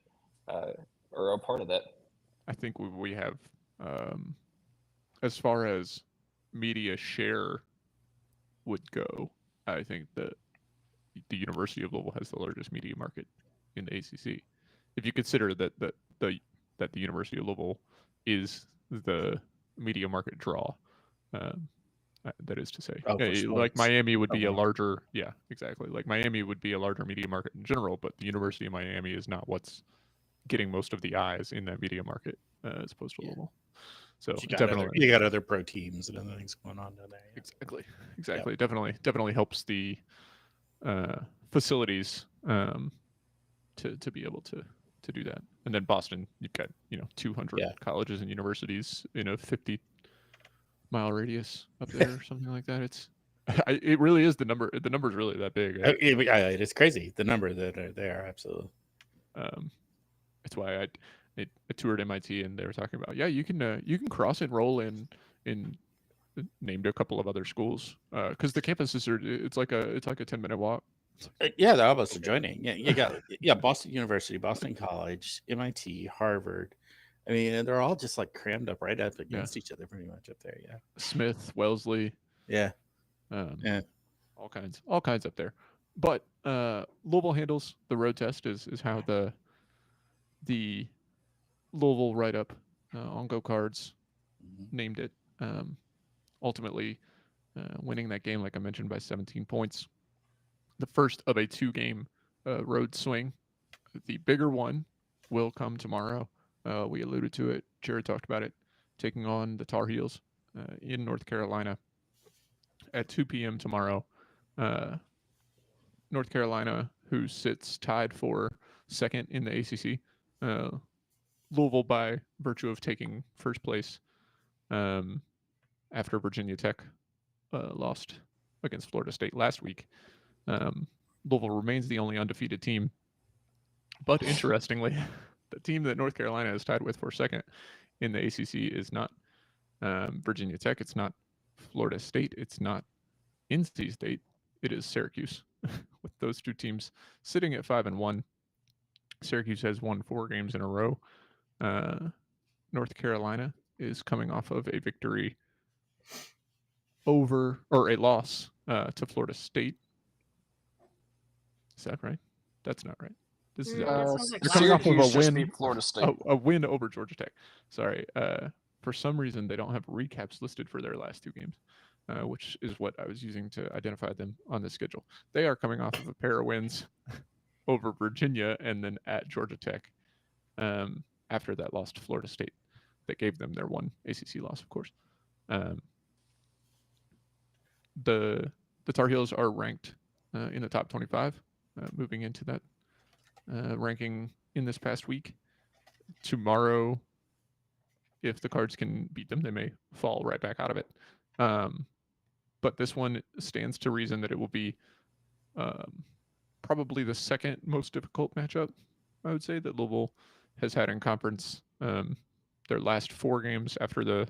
[SPEAKER 4] are a part of that.
[SPEAKER 1] I think we have, as far as media share, would go, I think that the University of Louisville has the largest media market in the ACC. If you consider that the University of Louisville is the media market draw, um, that is to say,
[SPEAKER 2] Oh, for
[SPEAKER 1] like
[SPEAKER 2] sports.
[SPEAKER 1] Miami would
[SPEAKER 2] Oh,
[SPEAKER 1] be a
[SPEAKER 2] wow.
[SPEAKER 1] larger, yeah, exactly. Like Miami would be a larger media market in general, but the University of Miami is not what's getting most of the eyes in that media market as opposed to
[SPEAKER 2] Yeah.
[SPEAKER 1] Louisville. So
[SPEAKER 2] You got
[SPEAKER 1] definitely,
[SPEAKER 2] other pro teams and other things going on down there. Yeah.
[SPEAKER 1] exactly. Definitely helps the facilities to be able to do that. And then Boston, you've got 200
[SPEAKER 2] Yeah.
[SPEAKER 1] colleges and universities in a 50-mile radius up there or something like that. It really is the number. The number is really that big.
[SPEAKER 2] It is crazy the number that are there. Absolutely.
[SPEAKER 1] It's why I toured MIT and they were talking about you can cross enroll in named a couple of other schools because the campuses are it's like a 10-minute walk.
[SPEAKER 2] Yeah, they're almost adjoining. Yeah, you got Boston University, Boston College, MIT, Harvard. I mean, they're all just like crammed up right up against each other, pretty much up there. Yeah,
[SPEAKER 1] Smith, Wellesley,
[SPEAKER 2] yeah,
[SPEAKER 1] all kinds up there. But Louisville handles the road test is how the Louisville write up on Go Cards named it. Ultimately, winning that game, like I mentioned, by 17 points. The first of a 2-game road swing. The bigger one will come tomorrow. We alluded to it. Jared talked about it. Taking on the Tar Heels in North Carolina at 2 p.m. tomorrow. North Carolina, who sits tied for second in the ACC. Louisville, by virtue of taking first place after Virginia Tech lost against Florida State last week. Louisville remains the only undefeated team. But interestingly, the team that North Carolina is tied with for second in the ACC is not Virginia Tech. It's not Florida State. It's not NC State. It is Syracuse. With those two teams sitting at 5-1, Syracuse has won 4 games in a row. North Carolina is coming off of a victory or a loss to Florida State. Is that right? That's not right. This is
[SPEAKER 3] like
[SPEAKER 1] they're coming off of a
[SPEAKER 4] Syracuse just
[SPEAKER 1] win.
[SPEAKER 4] beat Florida State.
[SPEAKER 1] A win over Georgia Tech. Sorry. For some reason, they don't have recaps listed for their last 2 games, which is what I was using to identify them on the schedule. They are coming off of a pair of wins over Virginia and then at Georgia Tech after that loss to Florida State that gave them their one ACC loss, of course. The Tar Heels are ranked in the top 25, moving into that ranking in this past week. Tomorrow, if the Cards can beat them, they may fall right back out of it. But this one stands to reason that it will be probably the second most difficult matchup, I would say, that Louisville has had in conference. Their last 4 games after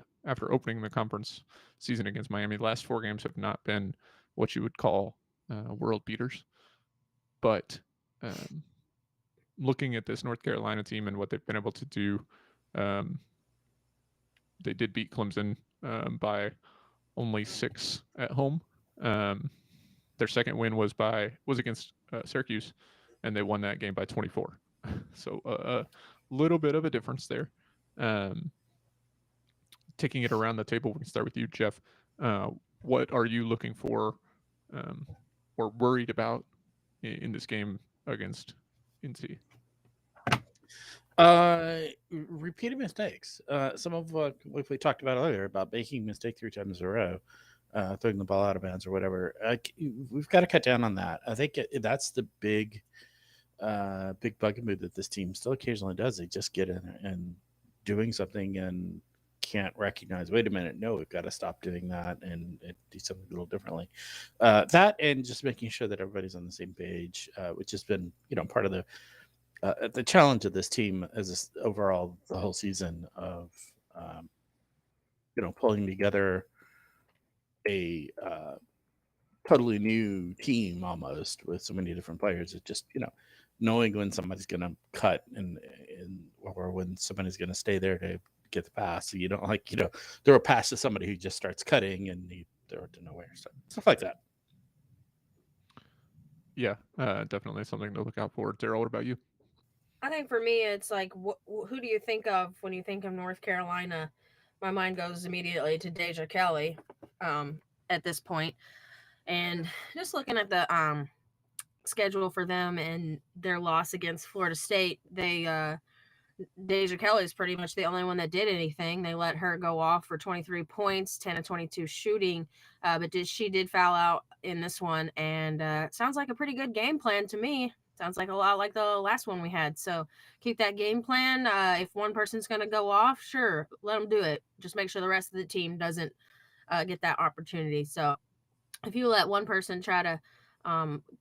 [SPEAKER 1] opening the conference season against Miami, the last 4 games have not been what you would call world beaters. But looking at this North Carolina team and what they've been able to do, they did beat Clemson by only 6 at home. Their second win was against Syracuse, and they won that game by 24. So a little bit of a difference there. Taking it around the table, we can start with you, Jeff. What are you looking for or worried about in this game against NC?
[SPEAKER 2] Repeated mistakes. Some of what we talked about earlier about making a mistake 3 times in a row, throwing the ball out of bounds or whatever. We've got to cut down on that. I think that's the big bugaboo that this team still occasionally does. They just get in and doing something and can't recognize, wait a minute, no, we've got to stop doing that and do something a little differently. That and just making sure that everybody's on the same page, which has been part of the challenge of this team as overall the whole season of pulling together a totally new team almost with so many different players. It just knowing when somebody's going to cut and or when somebody's going to stay there to get the pass, so you don't throw a pass to somebody who just starts cutting and you throw it to nowhere, stuff like that.
[SPEAKER 1] Yeah, definitely something to look out for. Daryl, what about you?
[SPEAKER 3] I think for me, it's like, who do you think of when you think of North Carolina? My mind goes immediately to Deja Kelly at this point. And just looking at the schedule for them and their loss against Florida State, Deja Kelly is pretty much the only one that did anything. They let her go off for 23 points, 10 of 22 shooting, but she did foul out in this one, and sounds like a pretty good game plan to me. Sounds like a lot like the last one we had. So keep that game plan. If one person's going to go off, sure, let them do it. Just make sure the rest of the team doesn't get that opportunity. So if you let one person try to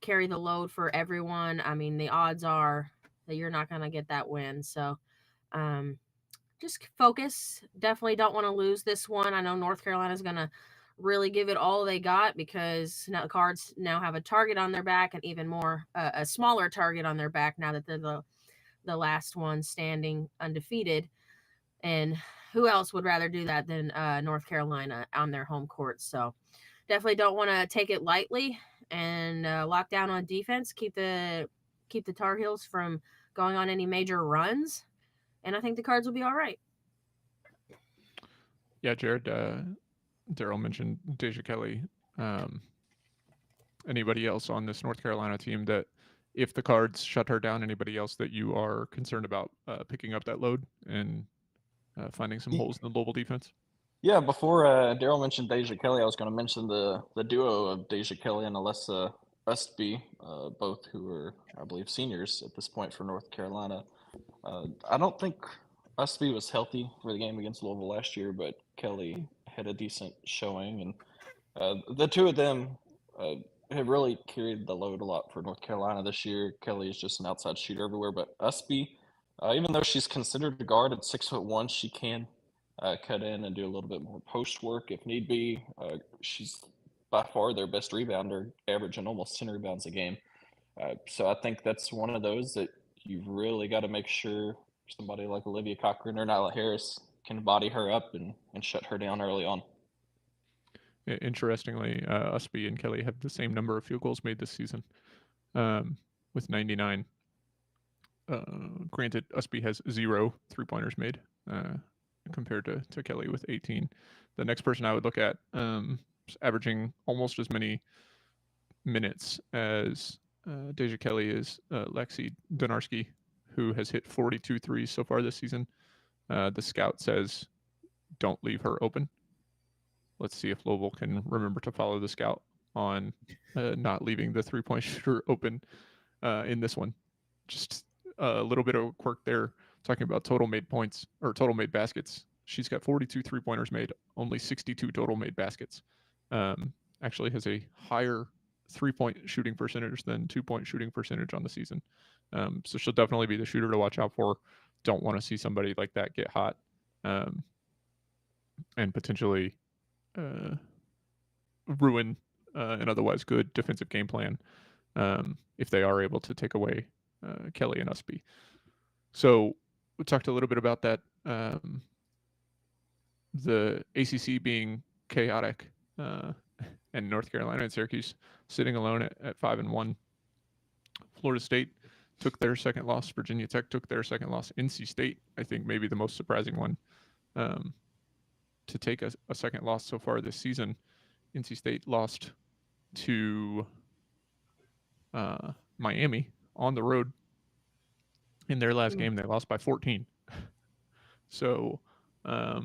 [SPEAKER 3] carry the load for everyone, I mean, the odds are that you're not going to get that win. So um, just focus. Definitely don't want to lose this one. I know North Carolina's going to really give it all they got because now the Cards now have a target on their back and even more a smaller target on their back now that they're the last one standing undefeated. And who else would rather do that than North Carolina on their home court? So definitely don't want to take it lightly and lock down on defense. Keep the Tar Heels from going on any major runs, and I think the Cards will be all right.
[SPEAKER 1] Yeah, Jared, Daryl mentioned Deja Kelly. Um, Anybody else on this North Carolina team that, if the Cards shut her down, anybody else that you are concerned about picking up that load and finding some holes in the Louisville defense?
[SPEAKER 4] Yeah, before Daryl mentioned Deja Kelly, I was going to mention the duo of Deja Kelly and Alessa Ustby, both who are, I believe, seniors at this point for North Carolina. I don't think Ustby was healthy for the game against Louisville last year, but Kelly had a decent showing, and the two of them have really carried the load a lot for North Carolina this year. Kelly is just an outside shooter everywhere, but Ustby, even though she's considered a guard at 6'1", she can cut in and do a little bit more post work if need be. She's by far their best rebounder, averaging almost 10 rebounds a game. So I think that's one of those that you've really got to make sure somebody like Olivia Cochran or Nyla Harris can body her up and shut her down early on.
[SPEAKER 1] Interestingly, Usby and Kelly have the same number of field goals made this season, with 99. Granted, Usby has 0 3-pointers made compared to Kelly with 18. The next person I would look at is averaging almost as many minutes as Deja Kelly is Lexi Donarski, who has hit 42 threes so far this season. The scout says, don't leave her open. Let's see if Louisville can remember to follow the scout on not leaving the 3-point shooter open in this one. Just a little bit of quirk there, talking about total made points or total made baskets. She's got 42 3-pointers made, only 62 total made baskets. Actually has a higher 3-point shooting percentage than 2-point shooting percentage on the season. So she'll definitely be the shooter to watch out for. Don't want to see somebody like that get hot and potentially ruin an otherwise good defensive game plan if they are able to take away Kelly and Usby. So we talked a little bit about that. The ACC being chaotic and North Carolina and Syracuse sitting alone at 5-1. Florida State took their second loss. Virginia Tech took their second loss. NC State, I think, maybe the most surprising one to take a second loss so far this season. NC State lost to Miami on the road. In their last game, they lost by 14. So a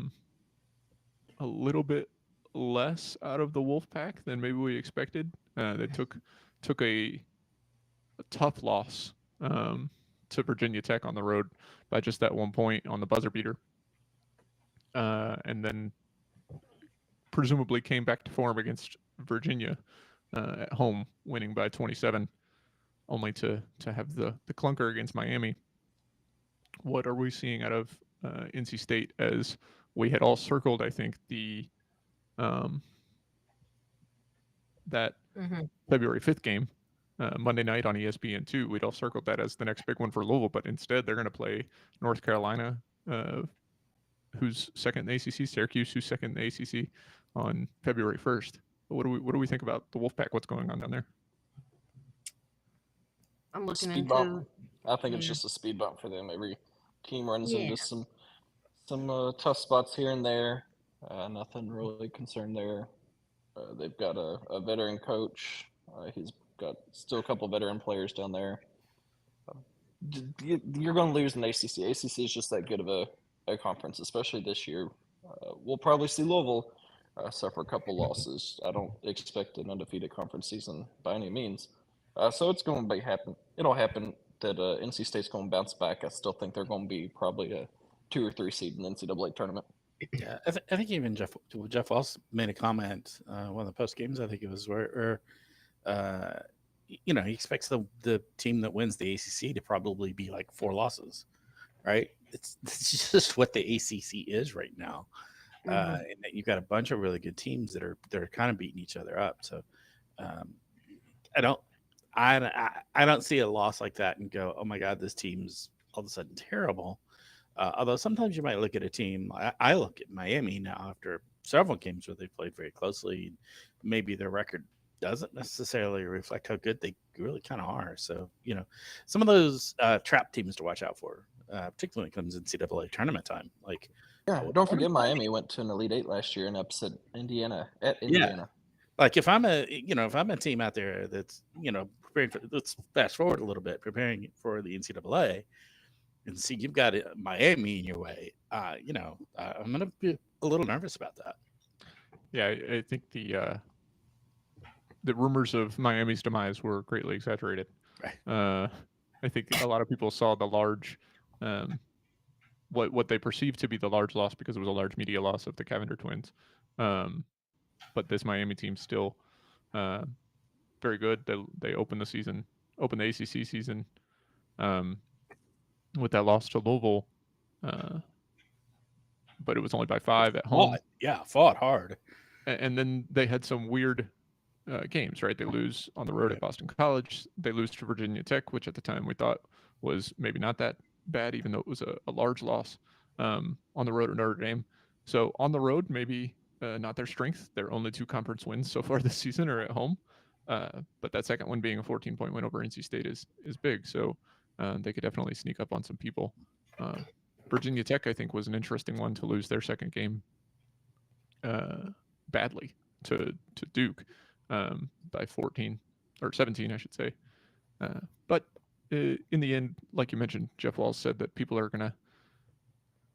[SPEAKER 1] little bit less out of the Wolfpack than maybe we expected. They took a tough loss to Virginia Tech on the road by just that 1 point on the buzzer beater. And then presumably came back to form against Virginia at home, winning by 27, only to have the clunker against Miami. What are we seeing out of NC State, as we had all circled, I think, the that February 5th game, Monday night on ESPN2, we'd all circled that as the next big one for Louisville, but instead they're going to play North Carolina, who's second in the ACC, Syracuse, who's second in the ACC, on February 1st. But what do we think about the Wolfpack? What's going on down there?
[SPEAKER 3] I'm looking
[SPEAKER 4] Speed bump.
[SPEAKER 3] into.
[SPEAKER 4] I think it's
[SPEAKER 3] Yeah.
[SPEAKER 4] just a speed bump for them. Every team runs
[SPEAKER 3] Yeah.
[SPEAKER 4] into some tough spots here and there. Nothing really concerned there. They've got a veteran coach. He's got still a couple veteran players down there. You're going to lose in ACC. ACC is just that good of a conference, especially this year. We'll probably see Louisville suffer a couple losses. I don't expect an undefeated conference season by any means. So it's going to happen. It'll happen that NC State's going to bounce back. I still think they're going to be probably a 2 or 3 seed in the NCAA tournament.
[SPEAKER 2] Yeah, I think even Jeff Wells made a comment one of the post games. I think it was where he expects the team that wins the ACC to probably be like 4 losses, right? It's just what the ACC is right now,
[SPEAKER 3] Mhm.
[SPEAKER 2] and that you've got a bunch of really good teams that are kind of beating each other up. So I don't see a loss like that and go, oh my God, this team's all of a sudden terrible. Although sometimes you might look at a team. I look at Miami now after several games where they've played very closely. Maybe their record doesn't necessarily reflect how good they really kind of are. So, some of those trap teams to watch out for, particularly when it comes NCAA tournament time. Like,
[SPEAKER 4] Yeah, don't forget Miami went to an Elite Eight last year and upset Indiana at Indiana.
[SPEAKER 2] Like if I'm a team out there that's preparing for, let's fast forward a little bit, preparing for the NCAA. And see, you've got Miami in your way. I'm going to be a little nervous about that.
[SPEAKER 1] Yeah, I think the rumors of Miami's demise were greatly exaggerated.
[SPEAKER 2] Right.
[SPEAKER 1] I think a lot of people saw the large, what they perceived to be the large loss because it was a large media loss of the Cavender twins. But this Miami team still very good. They opened the ACC season with that loss to Louisville, but it was only by 5 at home.
[SPEAKER 2] Fought hard.
[SPEAKER 1] And then they had some weird games, right? They lose on the road at Boston College. They lose to Virginia Tech, which at the time we thought was maybe not that bad, even though it was a large loss on the road at Notre Dame. So on the road, maybe not their strength. Their only 2 conference wins so far this season are at home. But that second one being a 14-point win over NC State is big. So they could definitely sneak up on some people. Virginia Tech, I think, was an interesting one to lose their second game badly to Duke by 14 or 17, I should say. But in the end, like you mentioned, Jeff Walls said that people are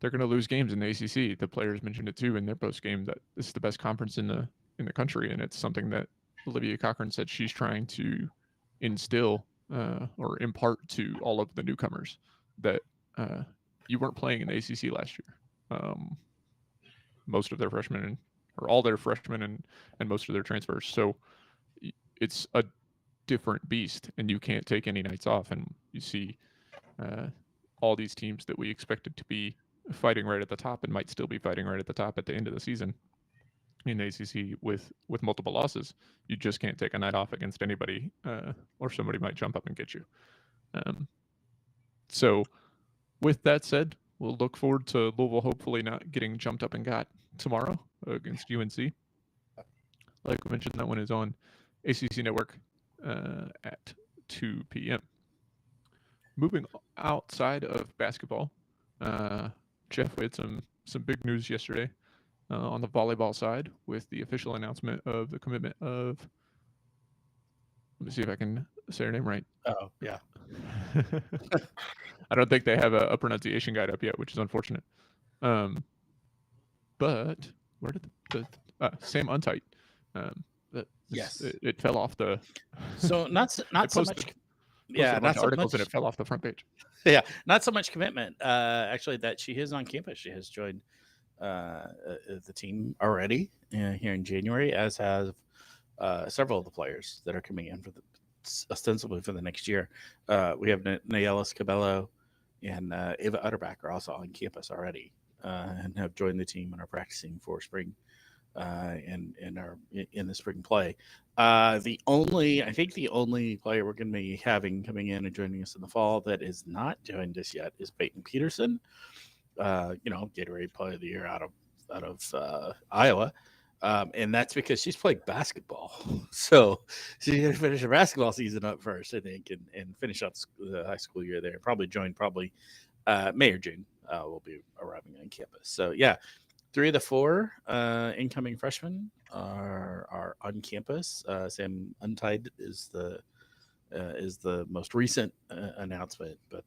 [SPEAKER 1] they're gonna lose games in the ACC. The players mentioned it too in their post game that this is the best conference in the country, and it's something that Olivia Cochran said she's trying to instill or impart to all of the newcomers that you weren't playing in the ACC last year. Most of their freshmen or all their freshmen and most of their transfers. So it's a different beast, and you can't take any nights off. And you see all these teams that we expected to be fighting right at the top and might still be fighting right at the top at the end of the season in the ACC with multiple losses. You just can't take a night off against anybody, or somebody might jump up and get you. So with that said, we'll look forward to Louisville hopefully not getting jumped up and got tomorrow against UNC. Like I mentioned, that one is on ACC Network at 2 p.m. Moving outside of basketball, Jeff, we had some big news yesterday on the volleyball side with the official announcement of the commitment of. Let me see if I can say her name right.
[SPEAKER 2] Oh, yeah.
[SPEAKER 1] I don't think they have a pronunciation guide up yet, which is unfortunate. But where did the Sam Untight?
[SPEAKER 2] Yes.
[SPEAKER 1] It fell off the.
[SPEAKER 2] So not so much. Yeah,
[SPEAKER 1] a bunch of articles and it fell off the front page.
[SPEAKER 2] Yeah, not so much commitment. Actually, that she is on campus. She has joined the team already here in January, as have several of the players that are coming in for ostensibly for the next year. We have Nayelis Cabello and Ava Utterbach are also on campus already and have joined the team and are practicing for spring and are in the spring play. The only player we're going to be having coming in and joining us in the fall that is not joined us yet is Peyton Peterson. Gatorade Player of the Year out of Iowa. And that's because she's playing basketball. So she's going to finish her basketball season up first, I think, and finish out the high school year there. Probably join May or June. Will be arriving on campus. So yeah, 3 of the 4 incoming freshmen are on campus. Sam Untied is the most recent announcement, but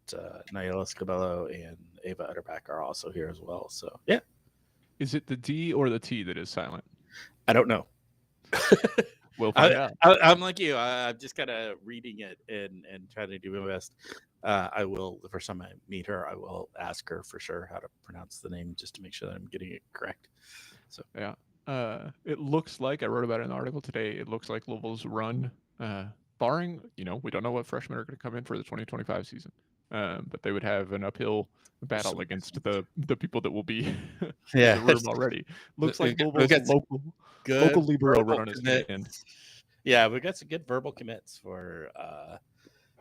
[SPEAKER 2] Nayela Scabello and Ava Utterback are also here as well. So yeah,
[SPEAKER 1] Is it the D or the T that is silent?
[SPEAKER 2] I don't know.
[SPEAKER 1] We'll find out.
[SPEAKER 2] I'm like you. I'm just kind of reading it and trying to do my best. I will, the first time I meet her, I will ask her for sure how to pronounce the name just to make sure that I'm getting it correct. So
[SPEAKER 1] Yeah. It looks like, I wrote about it in an article today, it looks like Louisville's run, barring, we don't know what freshmen are going to come in for the 2025 season, but they would have an uphill battle against the people that will be in
[SPEAKER 2] yeah,
[SPEAKER 1] the room already. Looks like
[SPEAKER 2] we've
[SPEAKER 1] Louisville's
[SPEAKER 2] got some
[SPEAKER 1] local libero
[SPEAKER 2] verbal
[SPEAKER 1] run is going to end.
[SPEAKER 2] Yeah, we got some good verbal commits for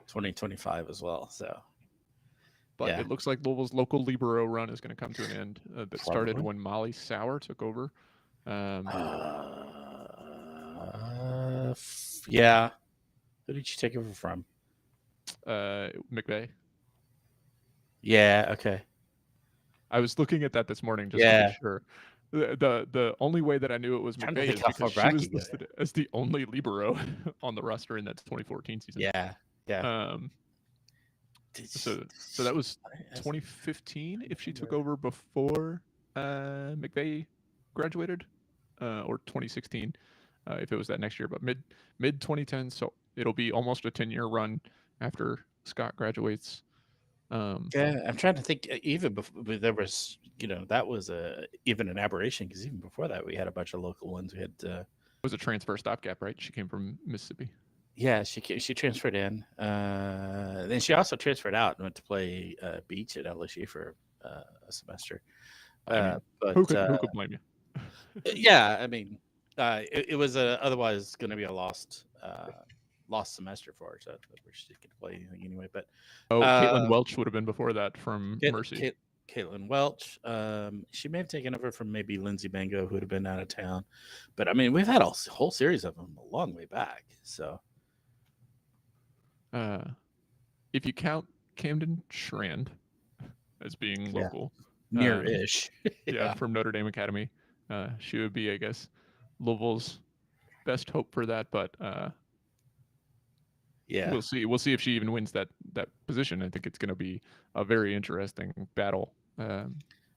[SPEAKER 2] 2025 as well. So,
[SPEAKER 1] But
[SPEAKER 2] yeah.
[SPEAKER 1] it looks like Louisville's local libero run is going to come to an end. That started
[SPEAKER 2] Probably.
[SPEAKER 1] when Molly Sauer took over.
[SPEAKER 2] Yeah. Who did you take over from?
[SPEAKER 1] McVeigh.
[SPEAKER 2] Yeah. Okay.
[SPEAKER 1] I was looking at that this morning just to
[SPEAKER 2] Yeah.
[SPEAKER 1] be sure. The only way that I knew it was
[SPEAKER 2] Trying to
[SPEAKER 1] McVeigh
[SPEAKER 2] think
[SPEAKER 1] is
[SPEAKER 2] how far
[SPEAKER 1] because she
[SPEAKER 2] back
[SPEAKER 1] was
[SPEAKER 2] you go.
[SPEAKER 1] listed as the only libero on the roster in that 2014 season.
[SPEAKER 2] Yeah. Yeah.
[SPEAKER 1] So that was 2015 if she took over before McVeigh graduated, or 2016 if it was that next year, but mid 2010. So it'll be almost a 10-year run after Scott graduates.
[SPEAKER 2] Yeah, I'm trying to think. Even before there was, that was even an aberration because even before that, we had a bunch of local ones. We had
[SPEAKER 1] it was a transfer stopgap, right? She came from Mississippi.
[SPEAKER 2] Yeah, she transferred in. Then she also transferred out and went to play beach at LSU for a semester.
[SPEAKER 1] But who could blame you?
[SPEAKER 2] Yeah, I mean, it was otherwise going to be a lost semester for her, so she could play anything anyway. But
[SPEAKER 1] Caitlin Welch would have been before that from Mercy.
[SPEAKER 2] Caitlin Welch. She may have taken over from maybe Lindsay Bango, who would have been out of town. But I mean, we've had a whole series of them a long way back. So,
[SPEAKER 1] if you count Camden Schrand as being local,
[SPEAKER 2] near-ish,
[SPEAKER 1] yeah, from Notre Dame Academy, she would be, I guess, Louisville's best hope for that. But
[SPEAKER 2] yeah,
[SPEAKER 1] we'll see. We'll see if she even wins that position. I think it's going to be a very interesting battle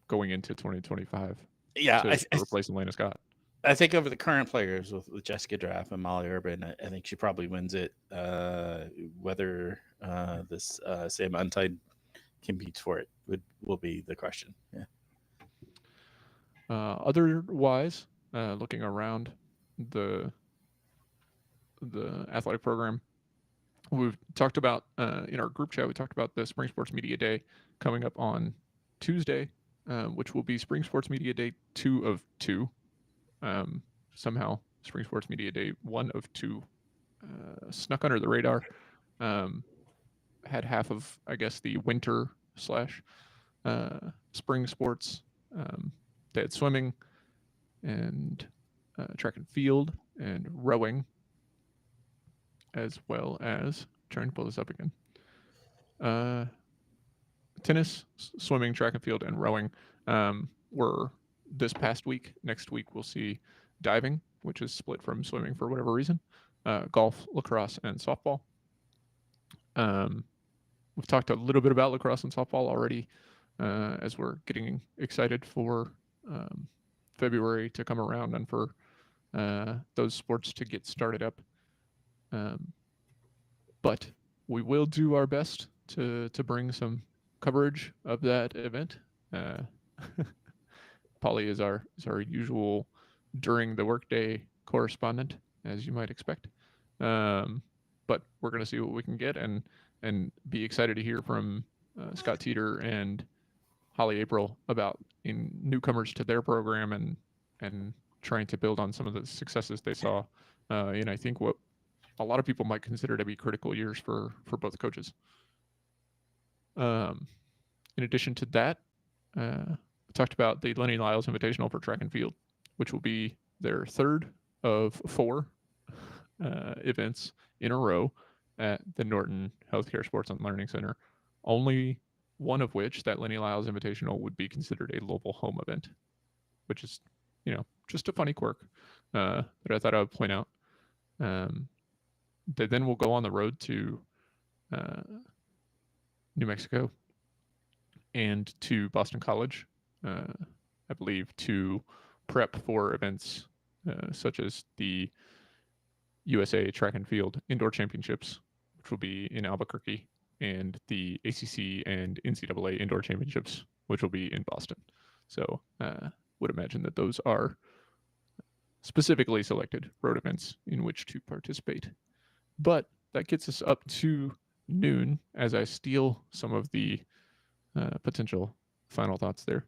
[SPEAKER 1] going into 2025.
[SPEAKER 2] Yeah,
[SPEAKER 1] to replace Elena Scott.
[SPEAKER 2] I think over the current players with Jessica Draft and Molly Urban, I think she probably wins it. Whether this Sam Untied competes for it will be the question. Yeah.
[SPEAKER 1] Otherwise, looking around the athletic program, we've talked about in our group chat. We talked about the Spring Sports Media Day coming up on Tuesday, which will be Spring Sports Media Day 2 of 2. Somehow Spring Sports Media Day 1 of 2 snuck under the radar. Had half of, I guess, the winter / spring sports. They had swimming and track and field and rowing, as well as, trying to pull this up again, tennis, swimming, track and field, and rowing were this past week. Next week we'll see diving, which is split from swimming for whatever reason, golf, lacrosse, and softball. We've talked a little bit about lacrosse and softball already, as we're getting excited for February to come around and for those sports to get started up. But we will do our best to bring some coverage of that event. Polly is our usual during the workday correspondent, as you might expect. But we're going to see what we can get and be excited to hear from Scott Teeter and Holly April about newcomers to their program and trying to build on some of the successes they saw. And I think what a lot of people might consider to be critical years for both coaches. In addition to that, we talked about the Lenny Lyles Invitational for track and field, which will be their third of four events in a row at the Norton Healthcare Sports and Learning Center. Only one of which, that Lenny Lyles Invitational, would be considered a Louisville home event, which is, just a funny quirk that I thought I would point out. They then will go on the road to New Mexico and to Boston College, I believe, to prep for events such as the USA Track and Field Indoor Championships, which will be in Albuquerque, and the ACC and NCAA Indoor Championships, which will be in Boston. So, would imagine that those are specifically selected road events in which to participate. But that gets us up to noon as I steal some of the potential final thoughts there.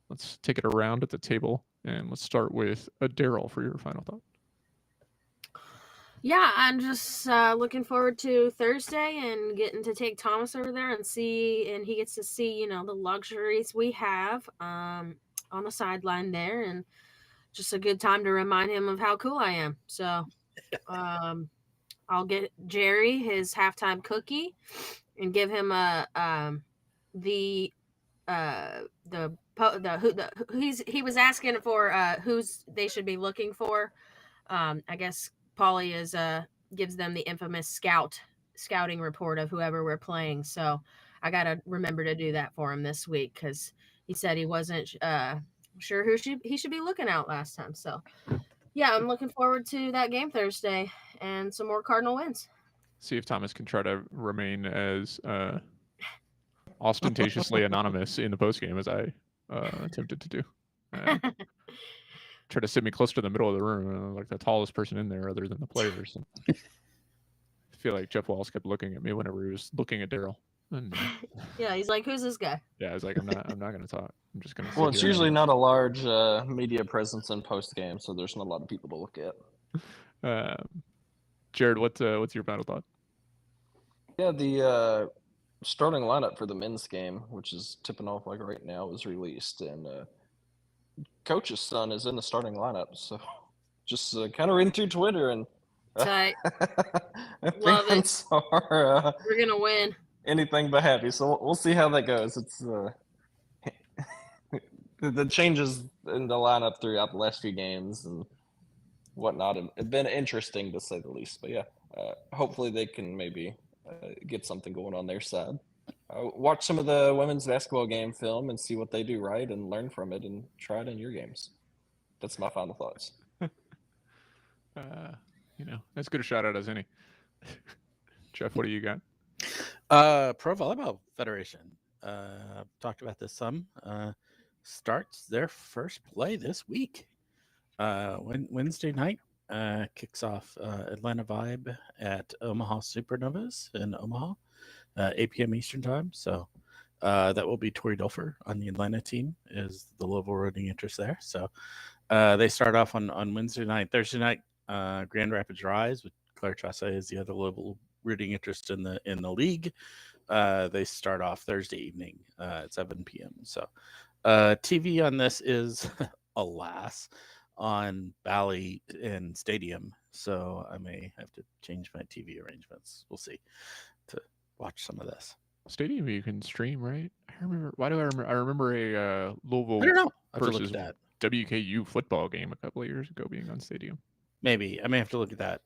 [SPEAKER 1] Let's take it around at the table and let's start with Daryl for your final thought.
[SPEAKER 3] Yeah, I'm just looking forward to Thursday and getting to take Thomas over there and he gets to see, the luxuries we have on the sideline there, and just a good time to remind him of how cool I am. So I'll get Jerry his halftime cookie and give him he was asking for who's they should be looking for. I guess Paulie gives them the infamous scouting report of whoever we're playing. So I gotta remember to do that for him this week because he said he wasn't sure who he should be looking at last time. So yeah, I'm looking forward to that game Thursday and some more Cardinal wins.
[SPEAKER 1] See if Thomas can try to remain as ostentatiously anonymous in the postgame as I attempted to do. Try to sit me close to the middle of the room, like the tallest person in there other than the players. And I feel like Jeff Walls kept looking at me whenever he was looking at Daryl. And
[SPEAKER 3] yeah, he's like, "Who's this guy?"
[SPEAKER 1] Yeah, I was like, "I'm not going to talk. I'm just going to."
[SPEAKER 4] Well, it's usually not a large media presence in post game, so there's not a lot of people to look at.
[SPEAKER 1] Jared, what's your final thought?
[SPEAKER 4] Yeah, the starting lineup for the men's game, which is tipping off like right now, was released, and coach's son is in the starting lineup. So just kind of reading through Twitter and
[SPEAKER 3] tight. Love it.
[SPEAKER 4] Are,
[SPEAKER 3] we're gonna win.
[SPEAKER 4] Anything but happy. So we'll see how that goes. It's the changes in the lineup throughout the last few games and whatnot have been interesting to say the least. But yeah, hopefully they can maybe get something going on their side. Watch some of the women's basketball game film and see what they do right and learn from it and try it in your games. That's my final thoughts.
[SPEAKER 1] As good a shout out as any. Jeff, what do you got?
[SPEAKER 2] Pro Volleyball Federation. Talked about this some. Starts their first play this week. Wednesday night kicks off Atlanta Vibe at Omaha Supernovas in Omaha, 8 p.m. Eastern time. So that will be Tori Dolfer on the Atlanta team is the Louisville rooting interest there. So they start off on Wednesday night. Thursday night, Grand Rapids Rise with Claire Chasse is the other Louisville rooting interest in the league. They start off Thursday evening at 7 p.m. So TV on this is, alas, on Bally and Stadium. So I may have to change my TV arrangements. We'll see to watch some of this.
[SPEAKER 1] Stadium you can stream, right? I remember. Why do I remember? I remember a Louisville
[SPEAKER 2] I don't know. I have to
[SPEAKER 1] versus
[SPEAKER 2] look at
[SPEAKER 1] WKU football game a couple of years ago being on Stadium.
[SPEAKER 2] Maybe I may have to look at that.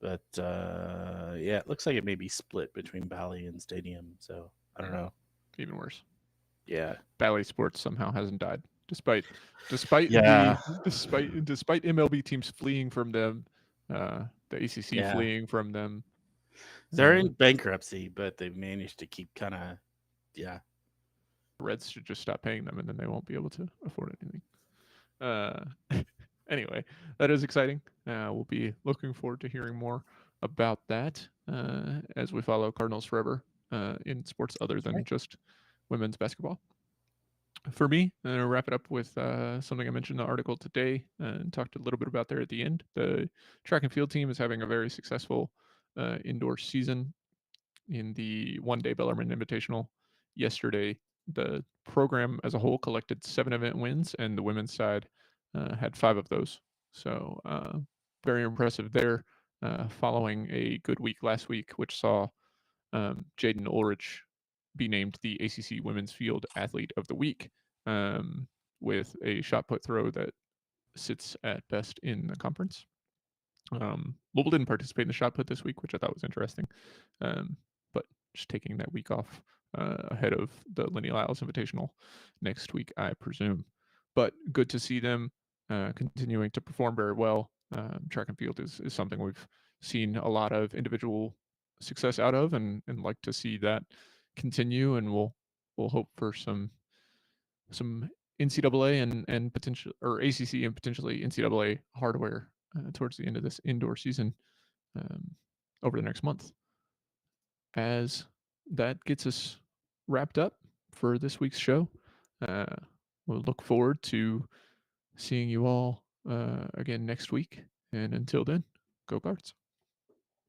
[SPEAKER 2] But yeah, it looks like it may be split between Bally and Stadium. So I don't know.
[SPEAKER 1] Even worse.
[SPEAKER 2] Yeah,
[SPEAKER 1] Bally Sports somehow hasn't died, despite
[SPEAKER 2] Yeah.
[SPEAKER 1] despite MLB teams fleeing from them, the ACC
[SPEAKER 2] Yeah.
[SPEAKER 1] fleeing from them.
[SPEAKER 2] They're in bankruptcy, but they've managed to keep kind of,
[SPEAKER 1] Reds should just stop paying them, and then they won't be able to afford anything. Anyway, that is exciting. We'll be looking forward to hearing more about that as we follow Cardinals forever in sports other than just women's basketball. For me, I'm going to wrap it up with something I mentioned in the article today and talked a little bit about there at the end. The track and field team is having a very successful indoor season in the one-day Bellarmine Invitational. Yesterday, the program as a whole collected 7 event wins, and the women's side had 5 of those. So very impressive there, following a good week last week, which saw Jaden Ulrich be named the ACC Women's Field Athlete of the Week, with a shot put throw that sits at best in the conference. Louisville didn't participate in the shot put this week, which I thought was interesting, but just taking that week off ahead of the Lenny Lyles Invitational next week, I presume. But good to see them continuing to perform very well. Track and field is something we've seen a lot of individual success out of, and like to see that continue. And we'll hope for some NCAA and potential, or ACC and potentially NCAA hardware towards the end of this indoor season over the next month. As that gets us wrapped up for this week's show, we'll look forward to seeing you all again next week. And until then, go Cards.